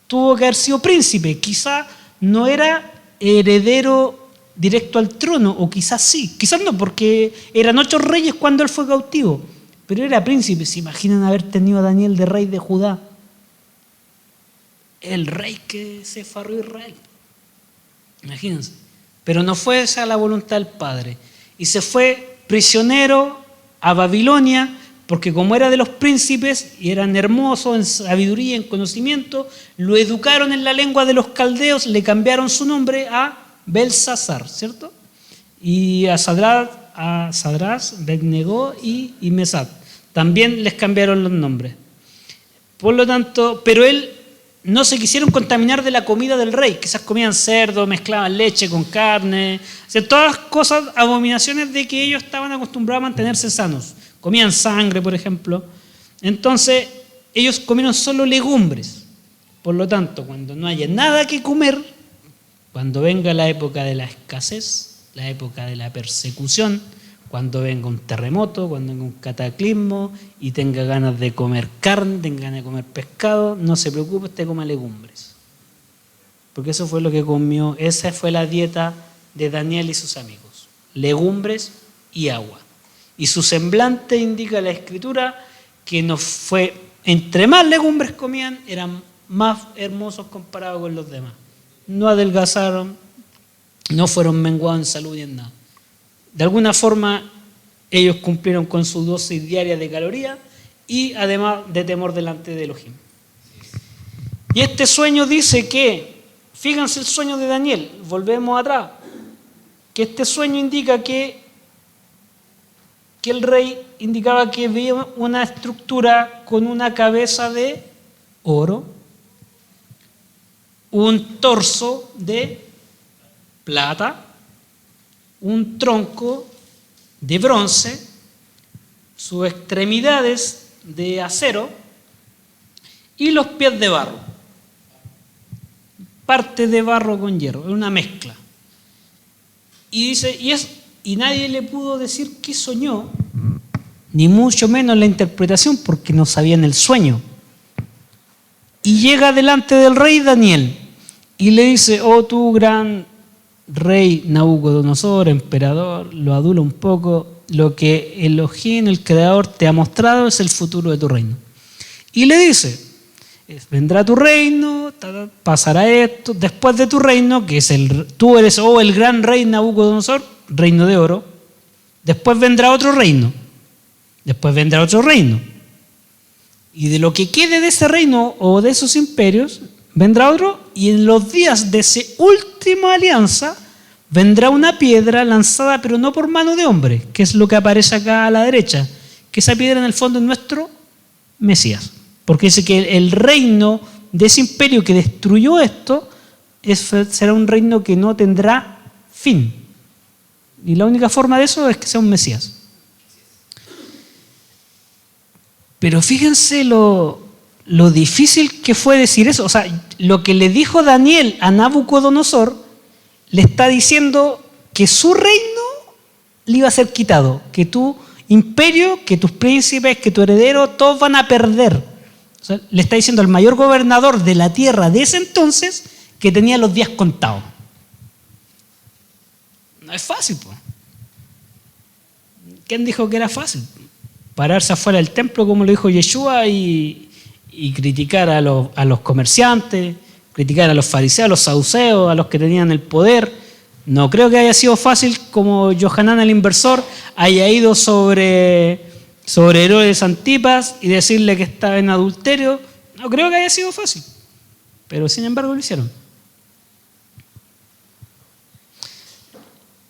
tuvo que haber sido príncipe. Quizá no era heredero directo al trono, o quizás sí. Quizás no, porque eran 8 reyes cuando él fue cautivo. Pero era príncipe. ¿Se imaginan haber tenido a Daniel de rey de Judá? El rey que se farró Israel. Imagínense. Pero no fue esa la voluntad del Padre. Y se fue prisionero a Babilonia, porque como era de los príncipes y eran hermosos en sabiduría, en conocimiento, lo educaron en la lengua de los caldeos, le cambiaron su nombre a Belsasar, ¿cierto? Y a Sadrás, Abed-Negó y Mesad. También les cambiaron los nombres. Por lo tanto, pero él no se quisieron contaminar de la comida del rey. Quizás comían cerdo, mezclaban leche con carne, o sea, todas cosas, abominaciones de que ellos estaban acostumbrados a mantenerse sanos. Comían sangre, por ejemplo. Entonces, ellos comieron solo legumbres. Por lo tanto, cuando no haya nada que comer, cuando venga la época de la escasez, la época de la persecución, cuando venga un terremoto, cuando venga un cataclismo y tenga ganas de comer carne, tenga ganas de comer pescado, no se preocupe, usted coma legumbres. Porque eso fue lo que comió, esa fue la dieta de Daniel y sus amigos. Legumbres y agua. Y su semblante indica la Escritura que no fue, entre más legumbres comían, eran más hermosos comparados con los demás. No adelgazaron, no fueron menguados en salud ni en nada. De alguna forma, ellos cumplieron con su dosis diaria de calorías y además de temor delante de Elohim. Y este sueño dice que, fíjense el sueño de Daniel, volvemos atrás, que este sueño indica que el rey indicaba que veía una estructura con una cabeza de oro, un torso de plata, un tronco de bronce, sus extremidades de acero y los pies de barro. Parte de barro con hierro, es una mezcla. Y dice, y nadie le pudo decir qué soñó, ni mucho menos la interpretación, porque no sabían el sueño. Y llega delante del rey Daniel y le dice, oh tú gran rey Nabucodonosor, emperador, lo adula un poco, lo que Elohim, el creador, te ha mostrado es el futuro de tu reino. Y le dice, vendrá tu reino, pasará esto, después de tu reino, que es tú eres el gran rey Nabucodonosor, reino de oro, después vendrá otro reino, después vendrá otro reino. Y de lo que quede de ese reino o de esos imperios, vendrá otro, y en los días de esa última alianza, vendrá una piedra lanzada, pero no por mano de hombre, que es lo que aparece acá a la derecha, que esa piedra en el fondo es nuestro Mesías. Porque dice que el reino de ese imperio que destruyó esto será un reino que no tendrá fin. Y la única forma de eso es que sea un Mesías. Pero fíjense lo difícil que fue decir eso. O sea, lo que le dijo Daniel a Nabucodonosor, le está diciendo que su reino le iba a ser quitado, que tu imperio, que tus príncipes, que tu heredero, todos van a perder. O sea, le está diciendo al mayor gobernador de la tierra de ese entonces que tenía los días contados. No es fácil, pues. ¿Quién dijo que era fácil? Pararse afuera del templo, como lo dijo Yeshua, y criticar a los comerciantes, criticar a los fariseos, a los saduceos, a los que tenían el poder. No creo que haya sido fácil como Yohanan el inversor haya ido sobre Herodes Antipas y decirle que estaba en adulterio. No creo que haya sido fácil, pero sin embargo lo hicieron.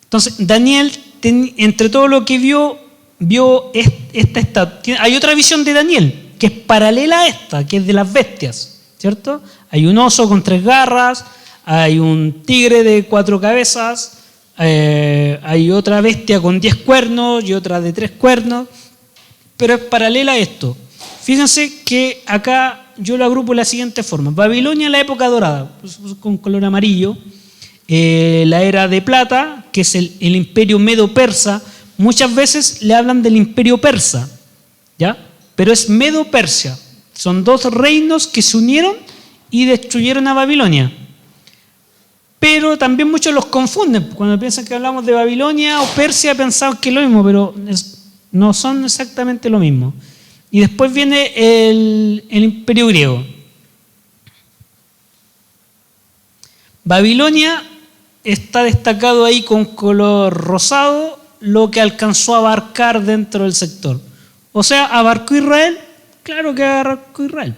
Entonces Daniel, entre todo lo que vio esta. Hay otra visión de Daniel que es paralela a esta, que es de las bestias, ¿cierto? Hay un oso con 3 garras, hay un tigre de 4 cabezas, hay otra bestia con 10 cuernos y otra de 3 cuernos, pero es paralela a esto. Fíjense que acá yo lo agrupo de la siguiente forma. Babilonia en la época dorada, con color amarillo, la era de plata, que es el imperio medo-persa. Muchas veces le hablan del imperio persa, ¿ya? Pero es Medo-Persia. Son 2 reinos que se unieron y destruyeron a Babilonia. Pero también muchos los confunden. Cuando piensan que hablamos de Babilonia o Persia, pensaban que es lo mismo, pero no son exactamente lo mismo. Y después viene el imperio griego. Babilonia está destacado ahí con color rosado, lo que alcanzó a abarcar dentro del sector. O sea, ¿abarcó Israel? Claro que abarcó Israel.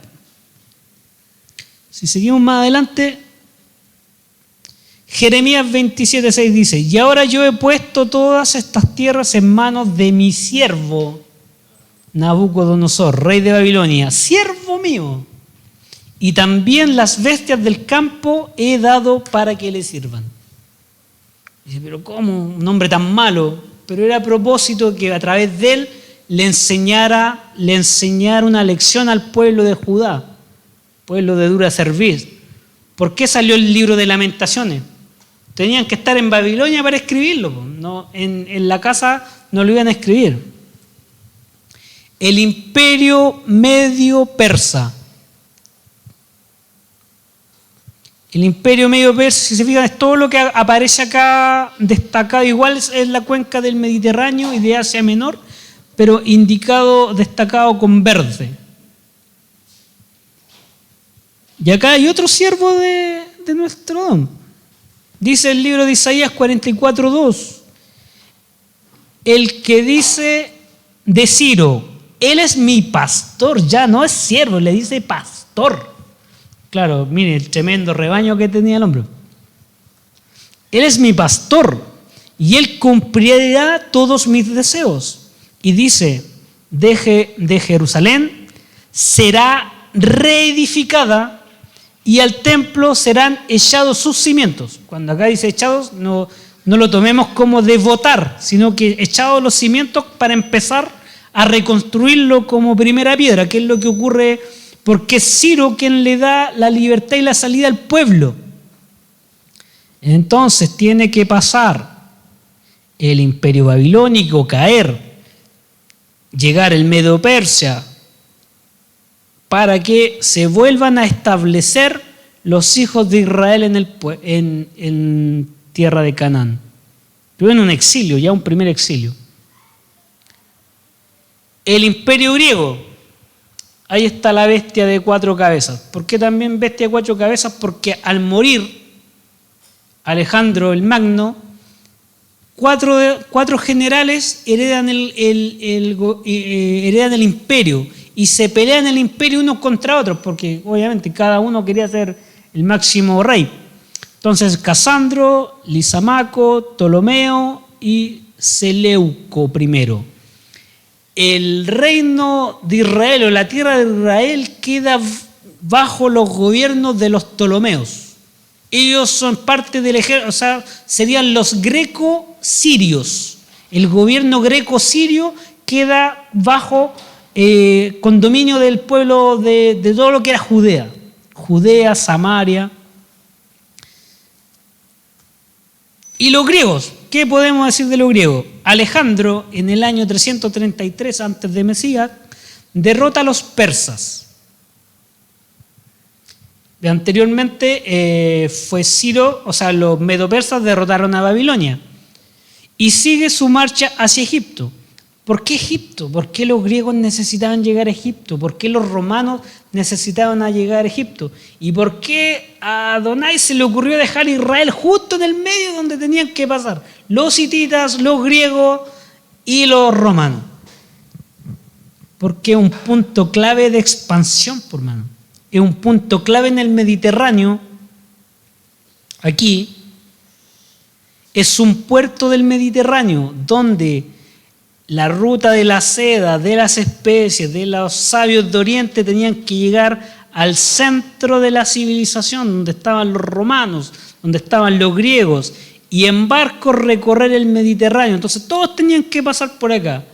Si seguimos más adelante, Jeremías 27:6 dice, y ahora yo he puesto todas estas tierras en manos de mi siervo Nabucodonosor, rey de Babilonia, siervo mío, y también las bestias del campo he dado para que le sirvan. Dice, pero ¿cómo? Un hombre tan malo. Pero era a propósito que a través de él le enseñara una lección al pueblo de Judá, pueblo de dura cerviz. ¿Por qué salió el libro de Lamentaciones? Tenían que estar en Babilonia para escribirlo, no, en la casa no lo iban a escribir. El imperio medio persa. El imperio medio persa, si se fijan, es todo lo que aparece acá destacado. Igual es la cuenca del Mediterráneo y de Asia Menor, pero destacado con verde. Y acá hay otro siervo de nuestro don. Dice el libro de Isaías 44:2, el que dice de Ciro, él es mi pastor, ya no es siervo, le dice pastor. Claro, mire el tremendo rebaño que tenía el hombre. Él es mi pastor y él cumplirá todos mis deseos. Y dice, de Jerusalén será reedificada y al templo serán echados sus cimientos. Cuando acá dice echados, no lo tomemos como de votar, sino que echados los cimientos para empezar a reconstruirlo como primera piedra, que es lo que ocurre, porque es Ciro quien le da la libertad y la salida al pueblo. Entonces tiene que pasar el imperio babilónico caer, llegar el Medo-Persia, para que se vuelvan a establecer los hijos de Israel en tierra de Canaán. Pero en un exilio, ya un primer exilio. El imperio griego, ahí está la bestia de 4 cabezas. ¿Por qué también bestia de 4 cabezas? Porque al morir Alejandro el Magno, cuatro generales heredan el imperio y se pelean el imperio unos contra otros, porque obviamente cada uno quería ser el máximo rey. Entonces Casandro, Lisamaco, Ptolomeo y Seleuco I. El reino de Israel o la tierra de Israel queda bajo los gobiernos de los Ptolomeos. Ellos son parte del ejército, o sea, serían los greco-sirios. El gobierno greco-sirio queda bajo condominio del pueblo de todo lo que era Judea. Judea, Samaria. Y los griegos, ¿qué podemos decir de los griegos? Alejandro, en el año 333 antes de Mesías, derrota a los persas. Anteriormente fue Ciro, o sea, los medopersas derrotaron a Babilonia y sigue su marcha hacia Egipto. ¿Por qué Egipto? ¿Por qué los griegos necesitaban llegar a Egipto? ¿Por qué los romanos necesitaban llegar a Egipto? ¿Y por qué a Adonai se le ocurrió dejar a Israel justo en el medio donde tenían que pasar los hititas, los griegos y los romanos? Porque es un punto clave de expansión, por mano. Es un punto clave en el Mediterráneo. Aquí es un puerto del Mediterráneo donde la ruta de la seda, de las especies, de los sabios de Oriente tenían que llegar al centro de la civilización, donde estaban los romanos, donde estaban los griegos, y en barcos recorrer el Mediterráneo. Entonces todos tenían que pasar por acá.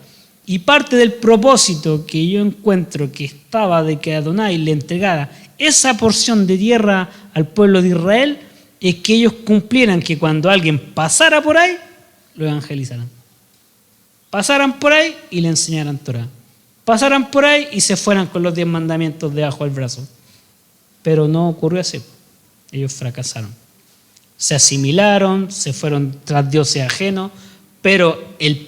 Y parte del propósito que yo encuentro que estaba de que Adonai le entregara esa porción de tierra al pueblo de Israel es que ellos cumplieran que cuando alguien pasara por ahí, lo evangelizaran. Pasaran por ahí y le enseñaran Torah. Pasaran por ahí y se fueran con los 10 mandamientos debajo del brazo. Pero no ocurrió así. Ellos fracasaron. Se asimilaron, se fueron tras dioses ajenos, pero el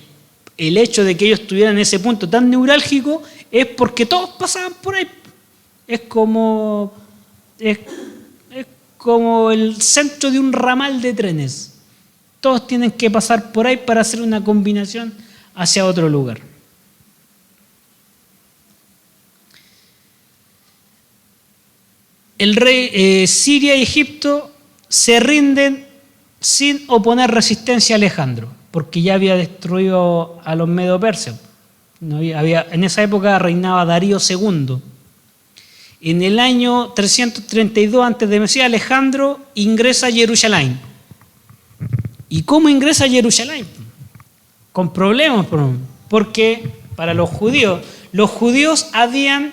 hecho de que ellos estuvieran en ese punto tan neurálgico es porque todos pasaban por ahí. Es como el centro de un ramal de trenes. Todos tienen que pasar por ahí para hacer una combinación hacia otro lugar. El rey Siria y Egipto se rinden sin oponer resistencia a Alejandro, porque ya había destruido a los medo-persas. En esa época reinaba Darío II. En el año 332 antes de Mesías, Alejandro ingresa a Jerusalén. ¿Y cómo ingresa a Jerusalén? Con problemas, porque para los judíos habían,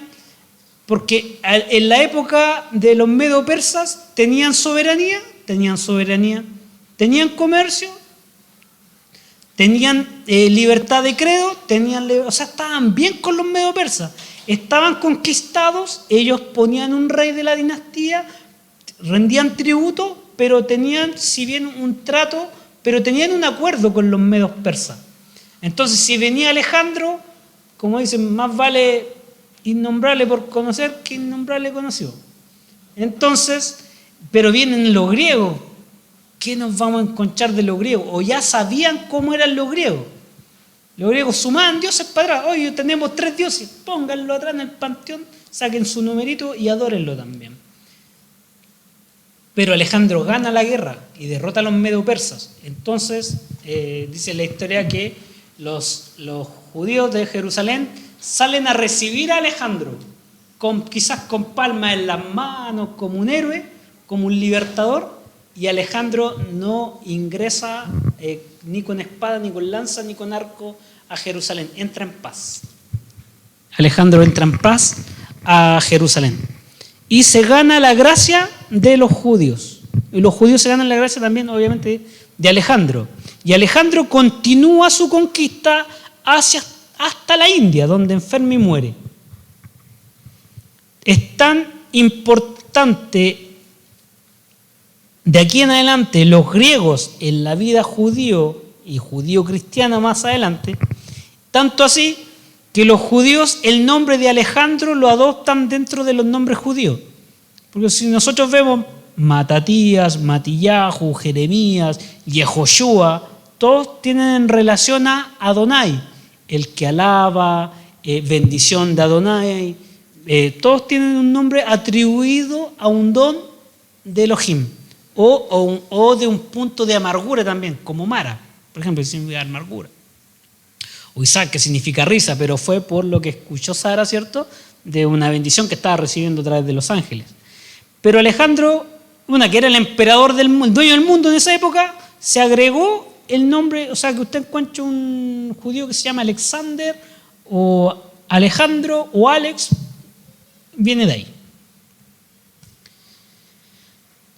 porque en la época de los medo-persas tenían soberanía, tenían comercio, tenían libertad de credo, estaban bien con los medo-persas, estaban conquistados, ellos ponían un rey de la dinastía, rendían tributo, pero tenían, si bien un trato, pero tenían un acuerdo con los medos persas. Entonces, si venía Alejandro, como dicen, más vale innombrable por conocer que innombrable conocido. Entonces, pero vienen los griegos. ¿Qué nos vamos a encontrar de los griegos? O ya sabían cómo eran los griegos. Los griegos sumaban dioses para atrás. Oye, tenemos 3 dioses, pónganlo atrás en el panteón, saquen su numerito y adórenlo también. Pero Alejandro gana la guerra y derrota a los medo-persas. Entonces, dice la historia que los judíos de Jerusalén salen a recibir a Alejandro, quizás con palmas en las manos, como un héroe, como un libertador, y Alejandro no ingresa ni con espada, ni con lanza, ni con arco a Jerusalén. Entra en paz. Alejandro entra en paz a Jerusalén. Y se gana la gracia de los judíos. Y los judíos se ganan la gracia también, obviamente, de Alejandro. Y Alejandro continúa su conquista hasta la India, donde enferma y muere. Es tan importante de aquí en adelante los griegos en la vida judío y judío-cristiana más adelante, tanto así que los judíos el nombre de Alejandro lo adoptan dentro de los nombres judíos. Porque si nosotros vemos Matatías, Matillahu, Jeremías, Yehoshua, todos tienen relación a Adonai, el que alaba, bendición de Adonai, todos tienen un nombre atribuido a un don de Elohim, o de un punto de amargura también, como Mara, por ejemplo, significa amargura. O Isaac, que significa risa, pero fue por lo que escuchó Sara, ¿cierto?, de una bendición que estaba recibiendo a través de los ángeles. Pero Alejandro, que era el emperador del mundo, el dueño del mundo en esa época, se agregó el nombre, o sea, que usted encuentre un judío que se llama Alexander, o Alejandro, o Alex, viene de ahí.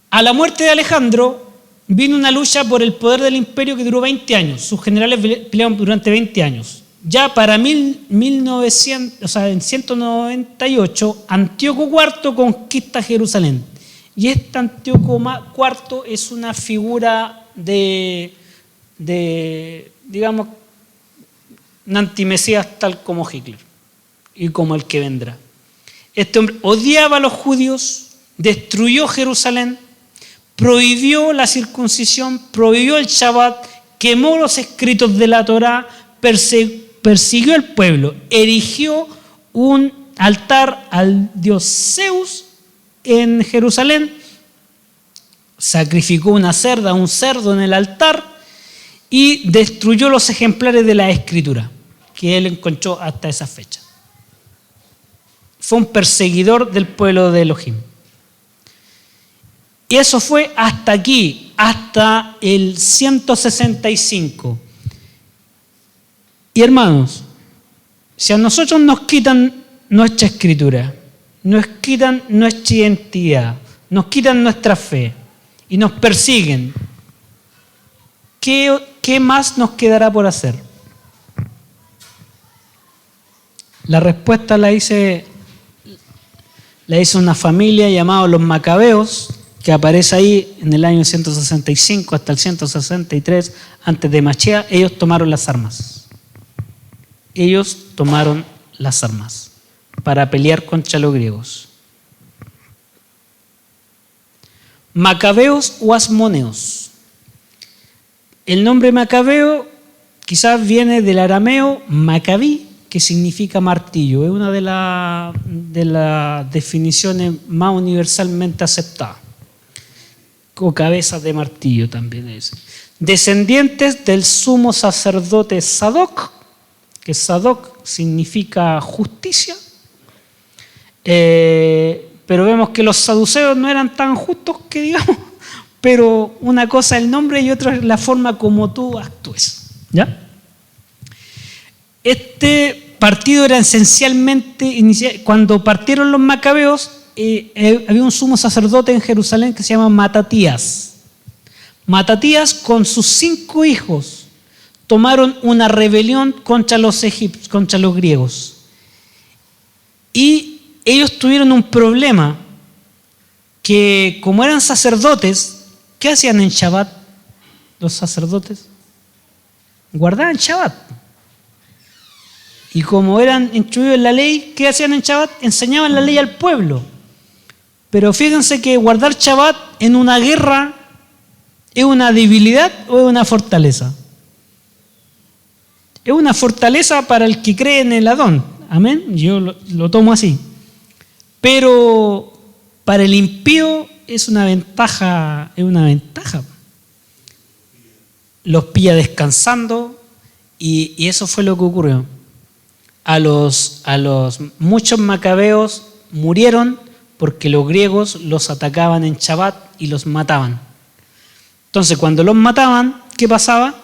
A la muerte de Alejandro vino una lucha por el poder del imperio que duró 20 años. Sus generales pelearon durante 20 años. Ya para 1900, en 198, Antíoco IV conquista Jerusalén. Y este Antíoco IV es una figura digamos, un antimesías tal como Hitler y como el que vendrá. Este hombre odiaba a los judíos, destruyó Jerusalén, prohibió la circuncisión, prohibió el Shabbat, quemó los escritos de la Torá, persiguió al pueblo, erigió un altar al dios Zeus en Jerusalén, sacrificó un cerdo en el altar y destruyó los ejemplares de la escritura que él encontró hasta esa fecha. Fue un perseguidor del pueblo de Elohim. Y eso fue hasta aquí, hasta el 165. Y hermanos, si a nosotros nos quitan nuestra escritura, nos quitan nuestra identidad, nos quitan nuestra fe y nos persiguen, ¿qué más nos quedará por hacer? La respuesta la hizo una familia llamada los Macabeos, que aparece ahí en el año 165 hasta el 163 antes de Mashiach. Ellos tomaron las armas. Ellos tomaron las armas para pelear contra los griegos. Macabeos o Asmoneos. El nombre Macabeo quizás viene del arameo Macabí, que significa martillo. Es una de las definiciones más universalmente aceptadas. O cabezas de martillo también es. Descendientes del sumo sacerdote Sadoc, que Sadoc significa justicia, pero vemos que los saduceos no eran tan justos que digamos, pero una cosa es el nombre y otra es la forma como tú actúes, ¿ya? Este partido era esencialmente, cuando partieron los macabeos, había un sumo sacerdote en Jerusalén que se llama Matatías. Matatías con sus 5 hijos tomaron una rebelión contra los griegos. Y ellos tuvieron un problema, que como eran sacerdotes, ¿qué hacían en Shabbat los sacerdotes? Guardaban Shabbat. Y como eran instruidos en la ley, ¿qué hacían en Shabbat? Enseñaban la ley al pueblo. Pero fíjense que guardar Shabbat en una guerra ¿es una debilidad o es una fortaleza? Es una fortaleza para el que cree en el Adón. Amén. Yo lo tomo así. Pero para el impío es una ventaja. Los pilla descansando y eso fue lo que ocurrió. A los muchos macabeos murieron porque los griegos los atacaban en Shabbat y los mataban. Entonces, cuando los mataban, ¿qué pasaba?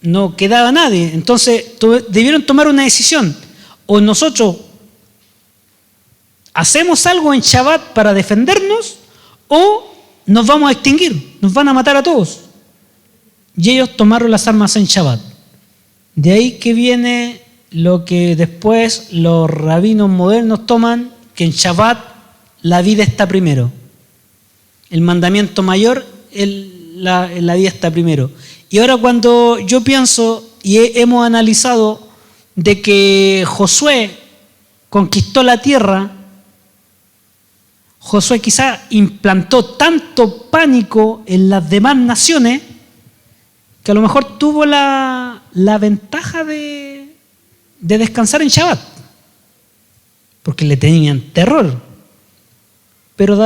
No quedaba nadie. Entonces, debieron tomar una decisión. O nosotros hacemos algo en Shabbat para defendernos, o nos vamos a extinguir, nos van a matar a todos. Y ellos tomaron las armas en Shabbat. De ahí que viene lo que después los rabinos modernos toman, que en Shabbat la vida está primero. El mandamiento mayor, la vida está primero. Y ahora cuando yo pienso y hemos analizado de que Josué conquistó la tierra, Josué quizá implantó tanto pánico en las demás naciones que a lo mejor tuvo la ventaja de descansar en Shabbat, porque le tenían terror. Pero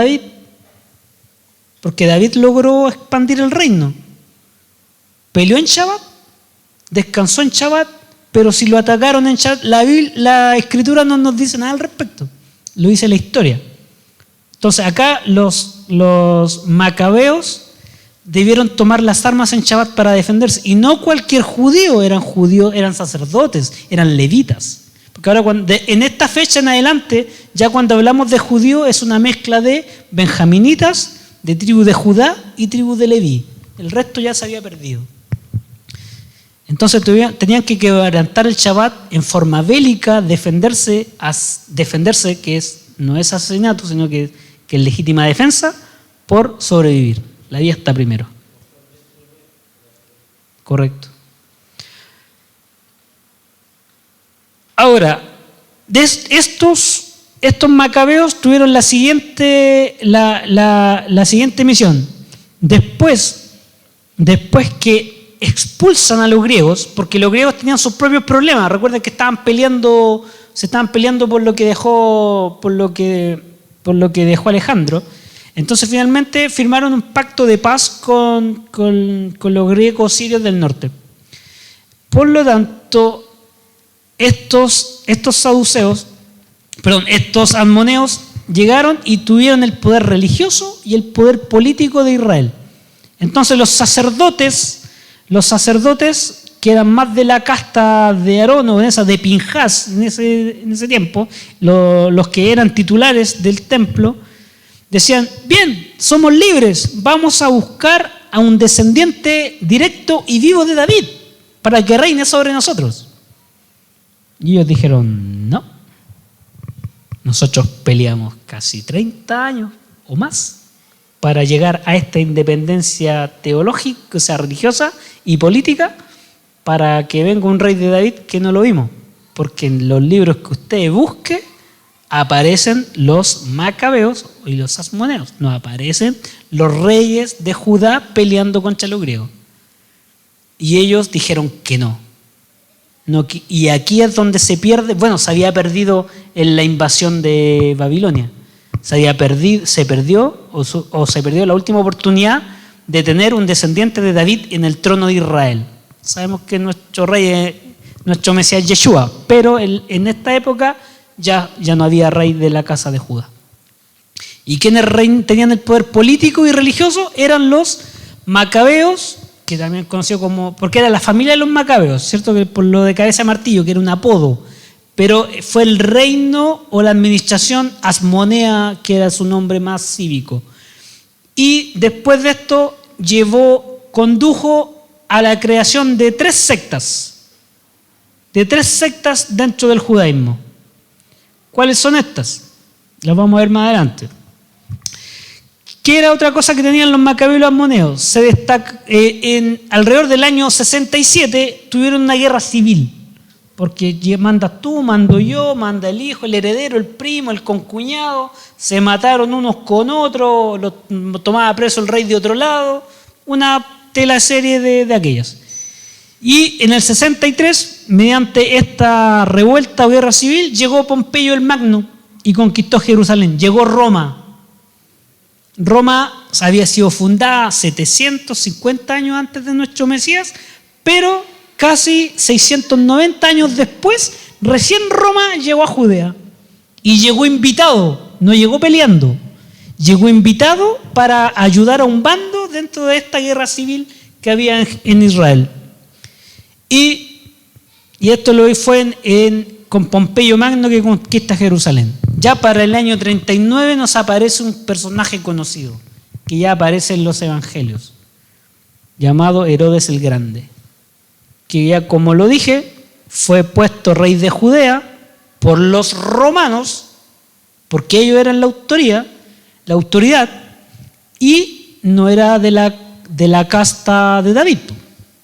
porque David logró expandir el reino, peleó en Shabbat, descansó en Shabbat, pero si lo atacaron en Shabbat, la Escritura no nos dice nada al respecto, lo dice la historia. Entonces acá los macabeos debieron tomar las armas en Shabbat para defenderse, y no cualquier judío, eran sacerdotes, eran levitas. Porque ahora en esta fecha en adelante, ya cuando hablamos de judío, es una mezcla de benjaminitas, de tribu de Judá y tribu de Leví. El resto ya se había perdido. Entonces tenían que quebrantar el Shabbat en forma bélica, defenderse, que no es asesinato, sino que es legítima defensa, por sobrevivir. La vida está primero. Correcto. Ahora, estos macabeos tuvieron la siguiente misión. Después que expulsan a los griegos, porque los griegos tenían sus propios problemas. Recuerden que se estaban peleando por lo que dejó Alejandro. Entonces finalmente firmaron un pacto de paz con los griegos sirios del norte. Por lo tanto, estos asmoneos llegaron y tuvieron el poder religioso y el poder político de Israel. Entonces los sacerdotes que eran más de la casta de Aarón o de Pinjás en ese tiempo, los que eran titulares del templo, decían: bien, somos libres, vamos a buscar a un descendiente directo y vivo de David para que reine sobre nosotros. Y ellos dijeron: no, nosotros peleamos casi 30 años o más para llegar a esta independencia teológica, o sea, religiosa y política, para que venga un rey de David que no lo vimos, porque en los libros que usted busque aparecen los macabeos y los asmoneos, no aparecen los reyes de Judá peleando contra los griegos. Y ellos dijeron que no. Y aquí es donde se pierde, se había perdido en la invasión de Babilonia. Se perdió la última oportunidad de tener un descendiente de David en el trono de Israel. Sabemos que nuestro Mesías es Yeshua, pero en esta época ya no había rey de la casa de Judá. ¿Y quienes tenían el poder político y religioso? Eran los macabeos, que también conocido como, porque era la familia de los macabeos, ¿cierto? Que por lo de cabeza de martillo, que era un apodo, pero fue el reino o la administración asmonea, que era su nombre más cívico. Y después de esto condujo a la creación de tres sectas dentro del judaísmo. ¿Cuáles son estas? Las vamos a ver más adelante. ¿Qué era otra cosa que tenían los macabeos y los asmoneos? Alrededor del año 67 tuvieron una guerra civil, porque mandas tú, mando yo, manda el hijo, el heredero, el primo, el concuñado, se mataron unos con otros, tomaba preso el rey de otro lado, una teleserie de aquellas. Y en el 63, mediante esta revuelta o guerra civil, llegó Pompeyo el Magno y conquistó Jerusalén. Llegó Roma. Roma había sido fundada 750 años antes de nuestro Mesías, pero casi 690 años después, recién Roma llegó a Judea. Y llegó invitado, no llegó peleando. Llegó invitado para ayudar a un bando dentro de esta guerra civil que había en Israel. Y esto lo fue con Pompeyo Magno, que conquista Jerusalén. Ya para el año 39 nos aparece un personaje conocido, que ya aparece en los evangelios, llamado Herodes el Grande, que ya, como lo dije, fue puesto rey de Judea por los romanos, porque ellos eran la autoridad, y no era de la casta de David.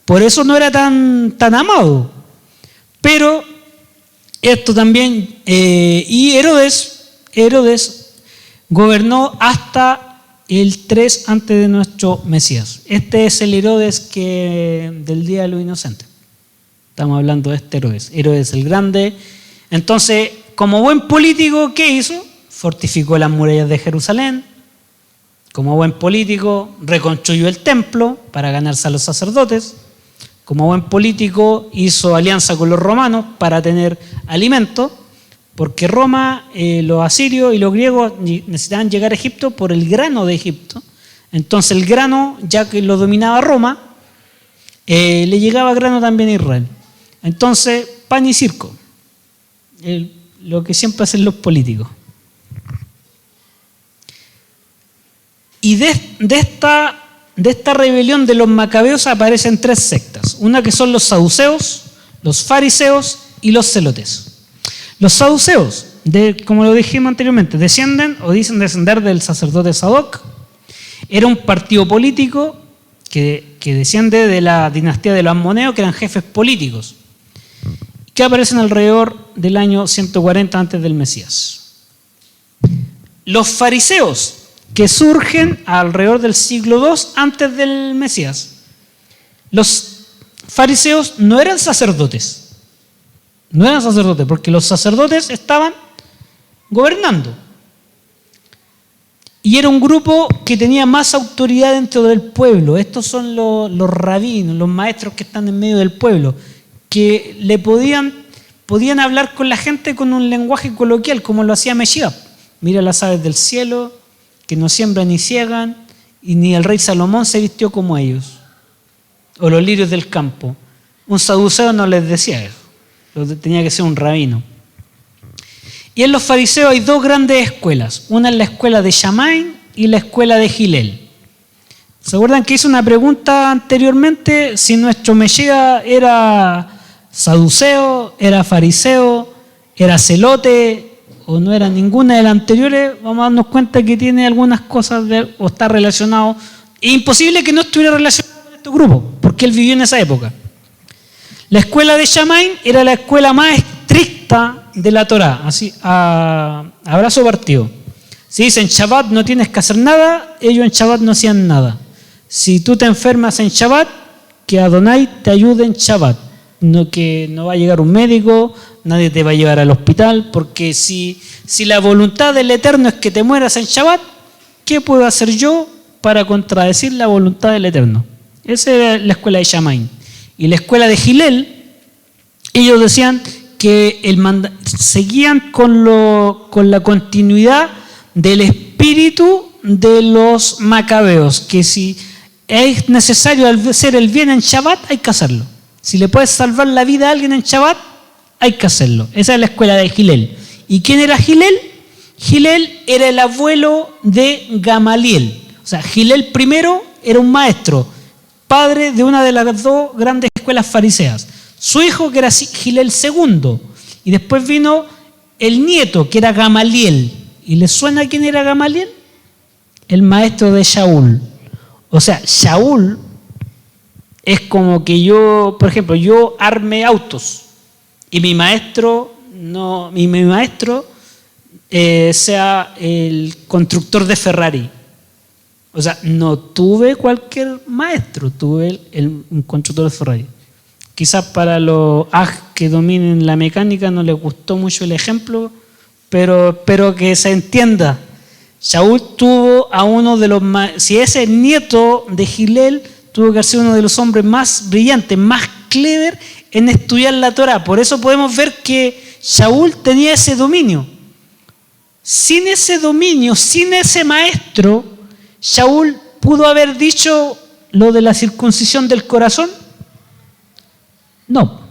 Por eso no era tan amado. Pero esto también, y Herodes gobernó hasta el 3 antes de nuestro Mesías. Este es el Herodes del Día de los Inocentes. Estamos hablando de este Herodes el Grande. Entonces, como buen político, ¿qué hizo? Fortificó las murallas de Jerusalén. Como buen político, reconstruyó el templo para ganarse a los sacerdotes. Como buen político, hizo alianza con los romanos para tener alimento, porque Roma, los asirios y los griegos necesitaban llegar a Egipto por el grano de Egipto. Entonces el grano, ya que lo dominaba Roma, le llegaba grano también a Israel. Entonces, pan y circo, lo que siempre hacen los políticos. Y de esta rebelión de los macabeos aparecen 3 sectas. Una que son los saduceos, los fariseos y los celotes. Los saduceos, como lo dijimos anteriormente, descienden o dicen descender del sacerdote Sadoc. Era un partido político que desciende de la dinastía de los ammoneos, que eran jefes políticos, que aparecen alrededor del año 140 antes del Mesías. Los fariseos, que surgen alrededor del siglo II antes del Mesías. Los fariseos no eran sacerdotes, porque los sacerdotes estaban gobernando. Y era un grupo que tenía más autoridad dentro del pueblo. Estos son los rabinos, los maestros que están en medio del pueblo, que podían hablar con la gente con un lenguaje coloquial, como lo hacía Mesías. Mira las aves del cielo, que no siembran ni ciegan, y ni el rey Salomón se vistió como ellos, o los lirios del campo. Un saduceo no les decía eso, tenía que ser un rabino. Y en los fariseos hay 2 grandes escuelas, una es la escuela de Shammai y la escuela de Gilel. ¿Se acuerdan que hice una pregunta anteriormente si nuestro Mesías era saduceo, era fariseo, era celote, o no era ninguna de las anteriores? Vamos a darnos cuenta que tiene algunas cosas o está relacionado. Es imposible que no estuviera relacionado con este grupo, porque él vivió en esa época. La escuela de Shammai era la escuela más estricta de la Torá, así a brazo partido. Si dicen Shabbat no tienes que hacer nada, ellos en Shabbat no hacían nada. Si tú te enfermas en Shabbat, que Adonai te ayude en Shabbat. No, que no va a llegar un médico, nadie te va a llevar al hospital, porque si la voluntad del Eterno es que te mueras en Shabbat, ¿qué puedo hacer yo para contradecir la voluntad del Eterno? Esa era la escuela de Shammai. Y la escuela de Gilel, ellos decían que seguían con la continuidad del espíritu de los macabeos, que si es necesario hacer el bien en Shabbat, hay que hacerlo. Si le puedes salvar la vida a alguien en Shabbat, hay que hacerlo. Esa es la escuela de Gilel. ¿Y quién era Gilel? Gilel era el abuelo de Gamaliel. O sea, Gilel primero era un maestro, padre de una de las 2 grandes escuelas fariseas. Su hijo, que era Gilel II. Y después vino el nieto, que era Gamaliel. ¿Y les suena quién era Gamaliel? El maestro de Shaul. O sea, Shaul es como que yo, por ejemplo, yo arme autos y mi maestro sea el constructor de Ferrari. O sea, no tuve cualquier maestro, tuve un constructor de Ferrari. Quizás para los que dominen la mecánica no les gustó mucho el ejemplo, pero espero que se entienda. Shaul tuvo a uno de los si ese nieto de Gilel, tuvo que ser uno de los hombres más brillantes, más clever en estudiar la Torá. Por eso podemos ver que Shaul tenía ese dominio. Sin ese dominio, sin ese maestro, Shaul pudo haber dicho lo de la circuncisión del corazón. No,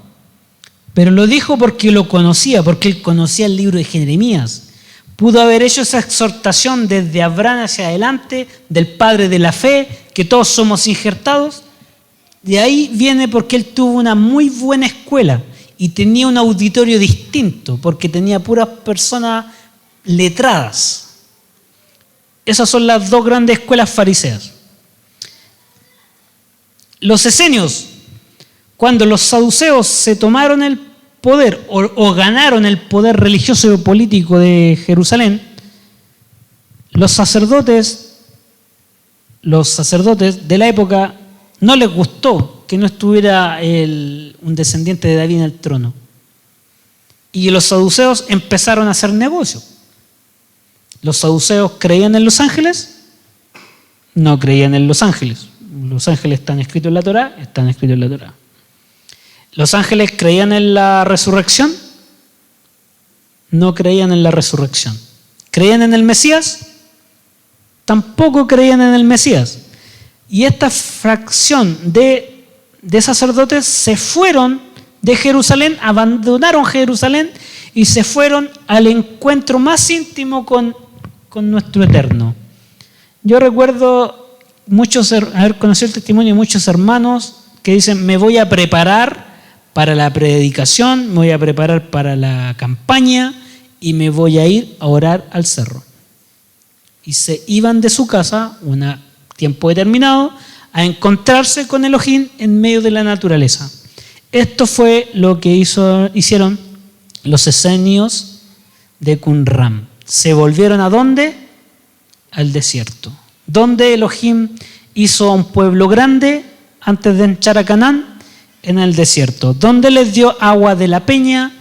pero lo dijo porque lo conocía, porque él conocía el libro de Jeremías, Pudo haber hecho esa exhortación desde Abraham hacia adelante, del padre de la fe, que todos somos injertados. De ahí viene porque él tuvo una muy buena escuela y tenía un auditorio distinto, porque tenía puras personas letradas. Esas son las dos grandes escuelas fariseas. Los esenios, cuando los saduceos se tomaron el poder o ganaron el poder religioso y político de Jerusalén, los sacerdotes de la época no les gustó que no estuviera un descendiente de David en el trono. Y los saduceos empezaron a hacer negocio. ¿Los saduceos creían en los ángeles? No creían en los ángeles. Los ángeles están escritos en la Torá, están escritos en la Torá. ¿Los ángeles creían en la resurrección? No creían en la resurrección. ¿Creían en el Mesías? Tampoco creían en el Mesías. Y esta fracción de sacerdotes se fueron de Jerusalén, abandonaron Jerusalén y se fueron al encuentro más íntimo con nuestro Eterno. Yo recuerdo haber conocido el testimonio de muchos hermanos que dicen: me voy a preparar para la predicación, me voy a preparar para la campaña y me voy a ir a orar al cerro. Y se iban de su casa un tiempo determinado a encontrarse con Elohim en medio de la naturaleza. Esto fue lo que hicieron los esenios de Qumran. ¿Se volvieron a dónde? Al desierto. ¿Dónde Elohim hizo a un pueblo grande antes de entrar a Canaán? En el desierto. ¿Dónde les dio agua de la peña?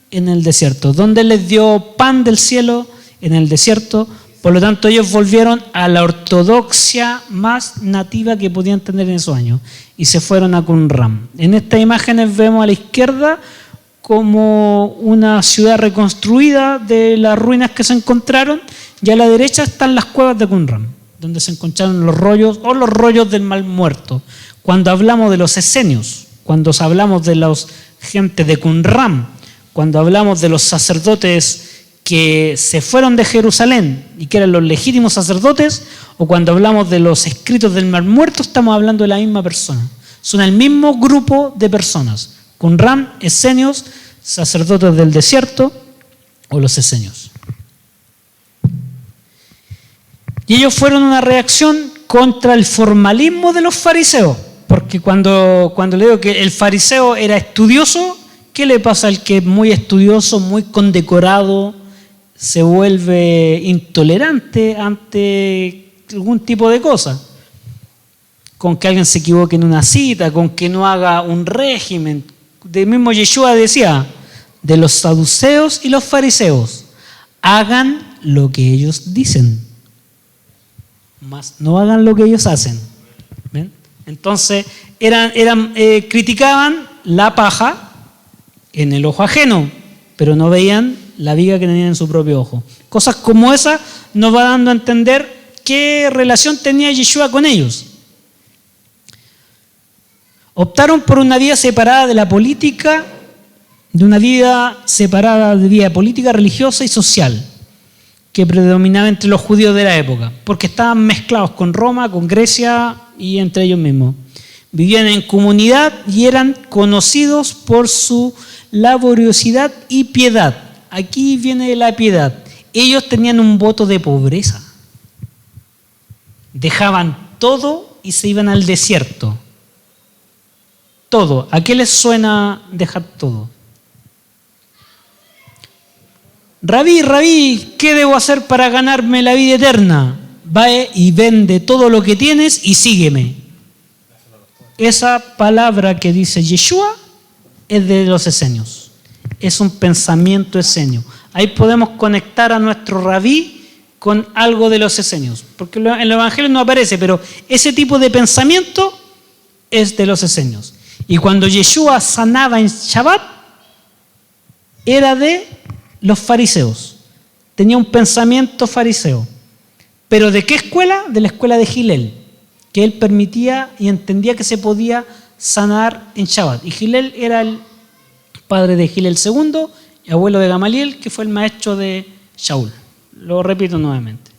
En el desierto. ¿Dónde les dio pan del cielo? En el desierto. Por lo tanto, ellos volvieron a la ortodoxia más nativa que podían tener en esos años y se fueron a Qumran. En estas imágenes vemos a la izquierda como una ciudad reconstruida de las ruinas que se encontraron, y a la derecha están las cuevas de Qumran, donde se encontraron los rollos del Mar Muerto. Cuando hablamos de los esenios, cuando hablamos de la gente de Qumran, cuando hablamos de los sacerdotes que se fueron de Jerusalén y que eran los legítimos sacerdotes, o cuando hablamos de los escritos del Mar Muerto, estamos hablando de la misma persona. Son el mismo grupo de personas. Qumran, esenios, sacerdotes del desierto o los esenios. Y ellos fueron una reacción contra el formalismo de los fariseos, porque cuando le digo que el fariseo era estudioso, ¿qué le pasa al que es muy estudioso, muy condecorado, se vuelve intolerante ante algún tipo de cosa? Con que alguien se equivoque en una cita, con que no haga un régimen. Del mismo Yeshua decía, de los saduceos y los fariseos, hagan lo que ellos dicen, mas no hagan lo que ellos hacen. ¿Ven? Entonces, criticaban la paja en el ojo ajeno, pero no veían la viga que tenían en su propio ojo. Cosas como esa nos va dando a entender qué relación tenía Yeshua con ellos. Optaron por una vida separada de la política, de una vida separada de vida política, religiosa y social, que predominaba entre los judíos de la época, porque estaban mezclados con Roma, con Grecia y entre ellos mismos. Vivían en comunidad y eran conocidos por su laboriosidad y piedad. Aquí viene la piedad. Ellos tenían un voto de pobreza. Dejaban todo y se iban al desierto. Todo. ¿A qué les suena dejar todo? Rabí, ¿qué debo hacer para ganarme la vida eterna? Va y vende todo lo que tienes y sígueme. Esa palabra que dice Yeshua es de los esenios. Es un pensamiento esenio. Ahí podemos conectar a nuestro rabí con algo de los esenios. Porque en el Evangelio no aparece, pero ese tipo de pensamiento es de los esenios. Y cuando Yeshua sanaba en Shabbat, era de los fariseos. Tenía un pensamiento fariseo. ¿Pero de qué escuela? De la escuela de Gilel, que él permitía y entendía que se podía sanar en Shabbat. Y Gilel era el padre de Gilel II y abuelo de Gamaliel, que fue el maestro de Shaul. Lo repito nuevamente.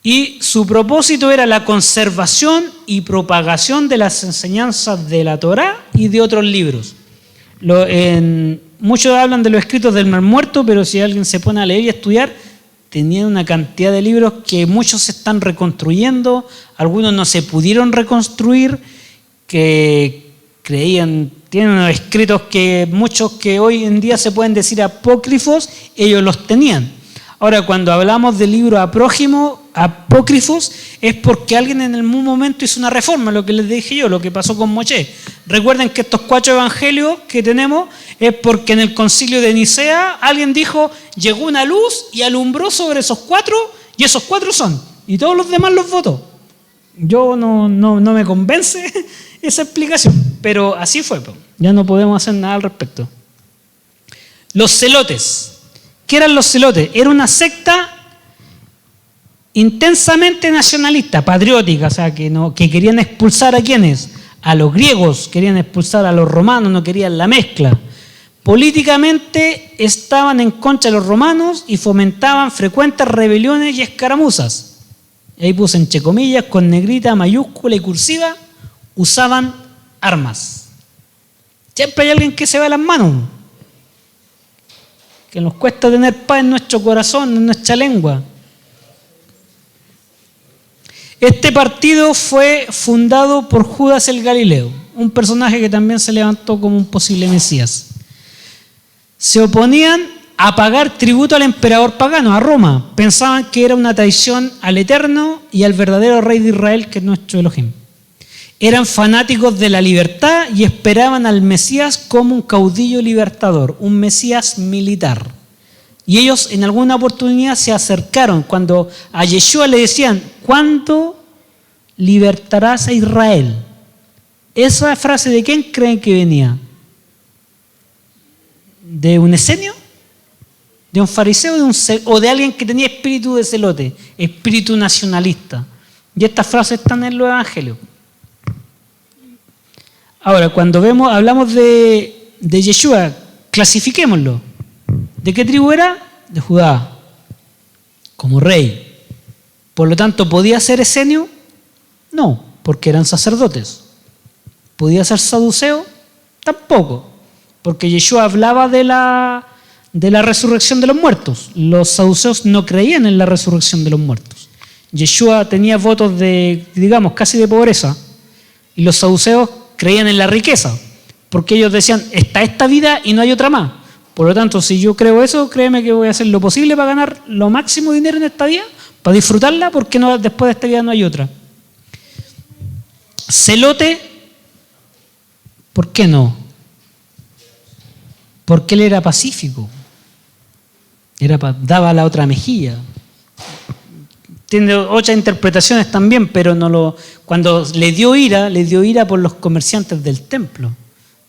Y su propósito era la conservación y propagación de las enseñanzas de la Torá y de otros libros. Muchos hablan de los escritos del Mar Muerto, pero si alguien se pone a leer y a estudiar, tenían una cantidad de libros que muchos se están reconstruyendo, algunos no se pudieron reconstruir, que tienen unos escritos que muchos que hoy en día se pueden decir apócrifos, ellos los tenían. Ahora, cuando hablamos de libros apócrifos, es porque alguien en algún momento hizo una reforma, lo que les dije yo, lo que pasó con Moshe. Recuerden que estos 4 evangelios que tenemos es porque en el concilio de Nicea alguien dijo, llegó una luz y alumbró sobre esos 4 y esos 4 son. Y todos los demás los votó. Yo no me convence esa explicación, pero así fue. Ya no podemos hacer nada al respecto. Los celotes. ¿Qué eran los celotes? Era una secta intensamente nacionalista, patriótica, o sea, que querían expulsar a ¿quiénes? A los griegos, querían expulsar a los romanos, no querían la mezcla. Políticamente estaban en contra de los romanos y fomentaban frecuentes rebeliones y escaramuzas. Ahí puse entre comillas, con negrita, mayúscula y cursiva, usaban armas. Siempre hay alguien que se va a las manos, que nos cuesta tener paz en nuestro corazón, en nuestra lengua. Este partido fue fundado por Judas el Galileo, un personaje que también se levantó como un posible Mesías. Se oponían a pagar tributo al emperador pagano, a Roma. Pensaban que era una traición al Eterno y al verdadero Rey de Israel, que es nuestro Elohim. Eran fanáticos de la libertad y esperaban al Mesías como un caudillo libertador, un Mesías militar. Y ellos en alguna oportunidad se acercaron cuando a Yeshua le decían, ¿cuándo libertarás a Israel? ¿Esa frase de quién creen que venía? ¿De un esenio? ¿De un fariseo o de alguien que tenía espíritu de celote, espíritu nacionalista? Y estas frases están en los evangelios. Ahora, cuando hablamos de Yeshua, clasifiquémoslo. ¿De qué tribu era? De Judá, como rey. Por lo tanto, ¿podía ser esenio? No, porque eran sacerdotes. ¿Podía ser saduceo? Tampoco, porque Yeshua hablaba de la resurrección de los muertos. Los saduceos no creían en la resurrección de los muertos. Yeshua tenía votos de, digamos, casi de pobreza, y los saduceos creían en la riqueza, porque ellos decían, está esta vida y no hay otra más. Por lo tanto, si yo creo eso, créeme que voy a hacer lo posible para ganar lo máximo dinero en esta vida, para disfrutarla, porque después de esta vida no hay otra. Celote, ¿por qué no? Porque él era pacífico, daba la otra mejilla. Tiene otras interpretaciones también, pero cuando le dio ira por los comerciantes del templo.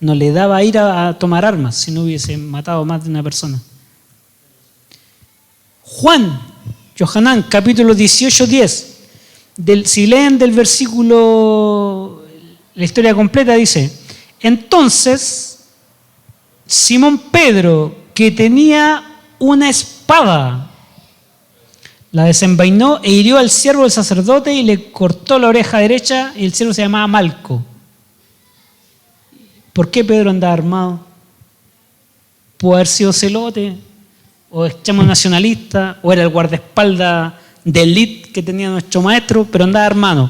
No le daba ira a tomar armas si no hubiese matado más de una persona. Yohanan, capítulo 18:10. Si leen del versículo, la historia completa dice, entonces Simón Pedro, que tenía una espada, la desenvainó e hirió al siervo del sacerdote y le cortó la oreja derecha, y el siervo se llamaba Malco. ¿Por qué Pedro andaba armado? ¿Pudo haber sido celote? ¿O echamos nacionalista? ¿O era el guardaespaldas de élite que tenía nuestro maestro, pero andaba armado?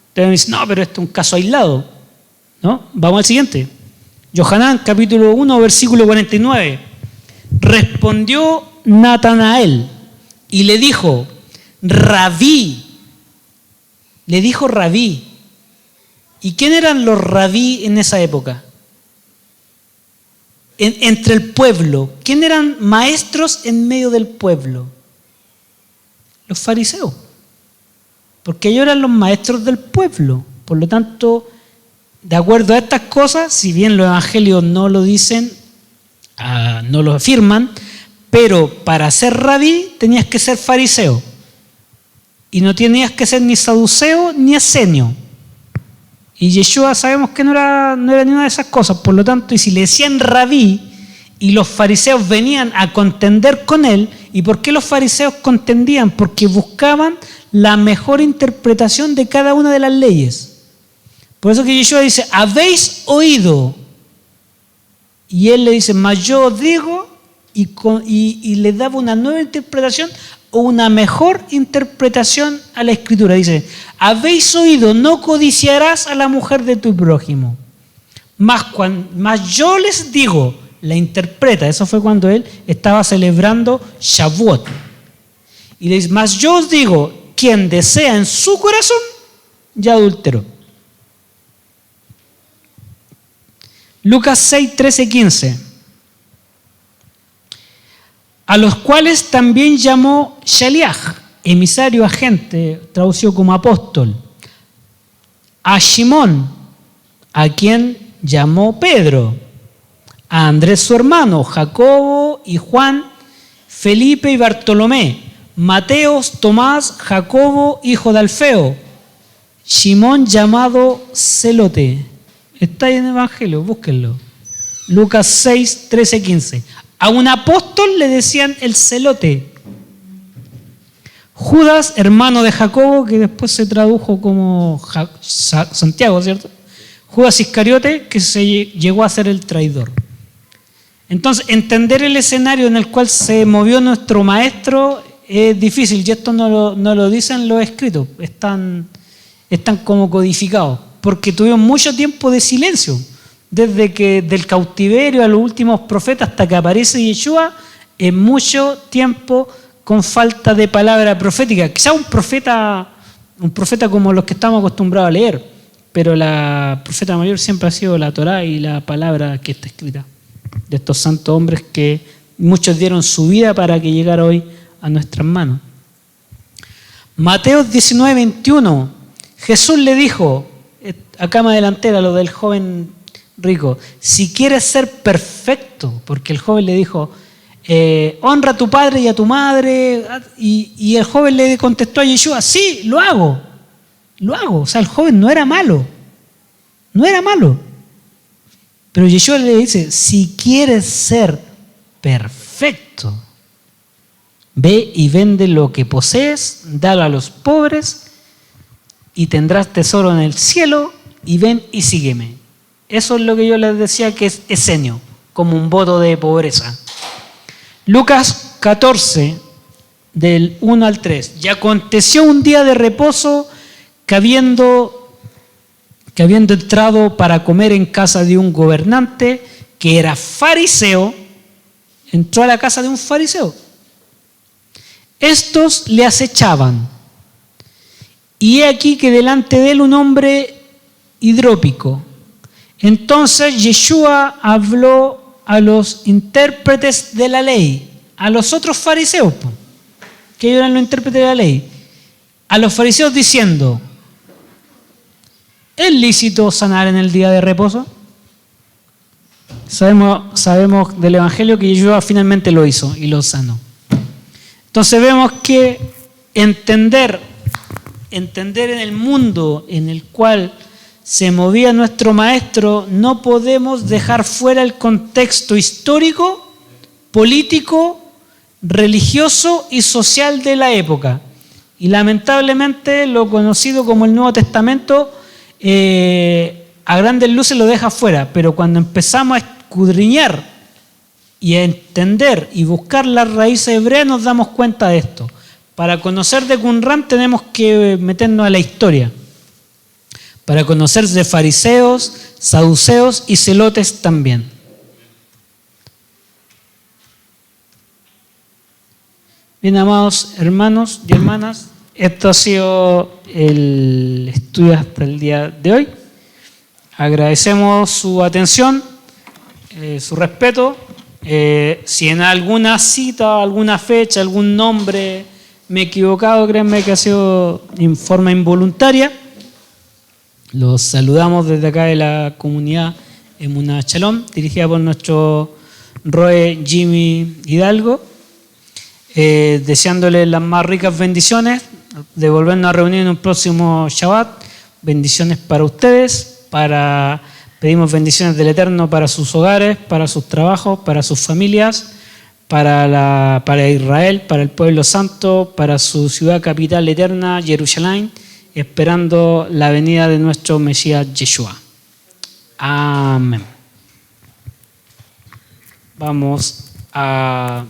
Entonces me dicen, no, pero esto es un caso aislado. ¿No? Vamos al siguiente. Yohanan, capítulo 1, versículo 49. Respondió Natanael y le dijo, Rabí. Le dijo Rabí. ¿Y quién eran los rabí en esa época? Entre el pueblo. ¿Quién eran maestros en medio del pueblo? Los fariseos. Porque ellos eran los maestros del pueblo. Por lo tanto, de acuerdo a estas cosas, si bien los evangelios no lo dicen, no lo afirman, pero para ser rabí tenías que ser fariseo. Y no tenías que ser ni saduceo ni esenio. Y Yeshua sabemos que no era ni una de esas cosas. Por lo tanto, y si le decían rabí, y los fariseos venían a contender con él. ¿Y por qué los fariseos contendían? Porque buscaban la mejor interpretación de cada una de las leyes. Por eso que Yeshua dice, habéis oído. Y él le dice, mas yo os digo, y le daba una nueva interpretación o una mejor interpretación a la Escritura. Dice, habéis oído, no codiciarás a la mujer de tu prójimo. Mas yo les digo, la interpreta. Eso fue cuando él estaba celebrando Shavuot. Y le dice, mas yo os digo, quien desea en su corazón, ya adulteró. Lucas 6, 13, 15. A los cuales también llamó Shaliach, emisario, agente, traducido como apóstol. A Shimón, a quien llamó Pedro. A Andrés su hermano, Jacobo y Juan, Felipe y Bartolomé, Mateos, Tomás, Jacobo, hijo de Alfeo, Simón llamado Celote. Está ahí en el Evangelio, búsquenlo. Lucas 6, 13, 15. A un apóstol le decían el Celote. Judas, hermano de Jacobo, que después se tradujo como Santiago, ¿cierto? Judas Iscariote, que se llegó a ser el traidor. Entonces, entender el escenario en el cual se movió nuestro maestro es difícil, y esto no lo dicen los escritos, están como codificados, porque tuvieron mucho tiempo de silencio, desde que del cautiverio a los últimos profetas hasta que aparece Yeshua, en mucho tiempo con falta de palabra profética. Quizá un profeta como los que estamos acostumbrados a leer, pero la profeta mayor siempre ha sido la Torá y la palabra que está escrita, de estos santos hombres que muchos dieron su vida para que llegara hoy a nuestras manos. Mateo 19, 21. Jesús le dijo, acá más delantera, lo del joven rico, si quieres ser perfecto, porque el joven le dijo, honra a tu padre y a tu madre, y el joven le contestó a Yeshua, sí, lo hago. O sea, el joven no era malo. Pero Yeshua le dice, si quieres ser perfecto, ve y vende lo que posees, dalo a los pobres y tendrás tesoro en el cielo, y ven y sígueme. Eso es lo que yo les decía que es esenio, como un voto de pobreza. Lucas 14, del 1 al 3. Y aconteció un día de reposo que habiendo entrado para comer en casa de un gobernante que era fariseo, entró a la casa de un fariseo. Estos le acechaban, y he aquí que delante de él un hombre hidrópico. Entonces Yeshua habló a los intérpretes de la ley, a los otros fariseos, que ellos eran los intérpretes de la ley, a los fariseos diciendo, ¿es lícito sanar en el día de reposo? Sabemos del Evangelio que Yeshua finalmente lo hizo y lo sanó. Entonces vemos que entender en el mundo en el cual se movía nuestro maestro, no podemos dejar fuera el contexto histórico, político, religioso y social de la época. Y lamentablemente lo conocido como el Nuevo Testamento a grandes luces lo deja fuera, pero cuando empezamos a escudriñar y a entender y buscar las raíces hebreas nos damos cuenta de esto. Para conocer de Qumran tenemos que meternos a la historia, para conocer de fariseos, saduceos y celotes también. Bien, amados hermanos y hermanas, esto ha sido el estudio hasta el día de hoy. Agradecemos su atención, su respeto. Si en alguna cita, alguna fecha, algún nombre me he equivocado, créanme que ha sido en forma involuntaria. Los saludamos desde acá de la comunidad Emuná Shalom, dirigida por nuestro Roe Jimmy Hidalgo, deseándoles las más ricas bendiciones, de volvernos a reunir en un próximo Shabbat. Bendiciones para ustedes, para Pedimos bendiciones del Eterno para sus hogares, para sus trabajos, para sus familias, para Israel, para el pueblo santo, para su ciudad capital eterna, Jerusalén, esperando la venida de nuestro Mesías Yeshua. Amén. Vamos a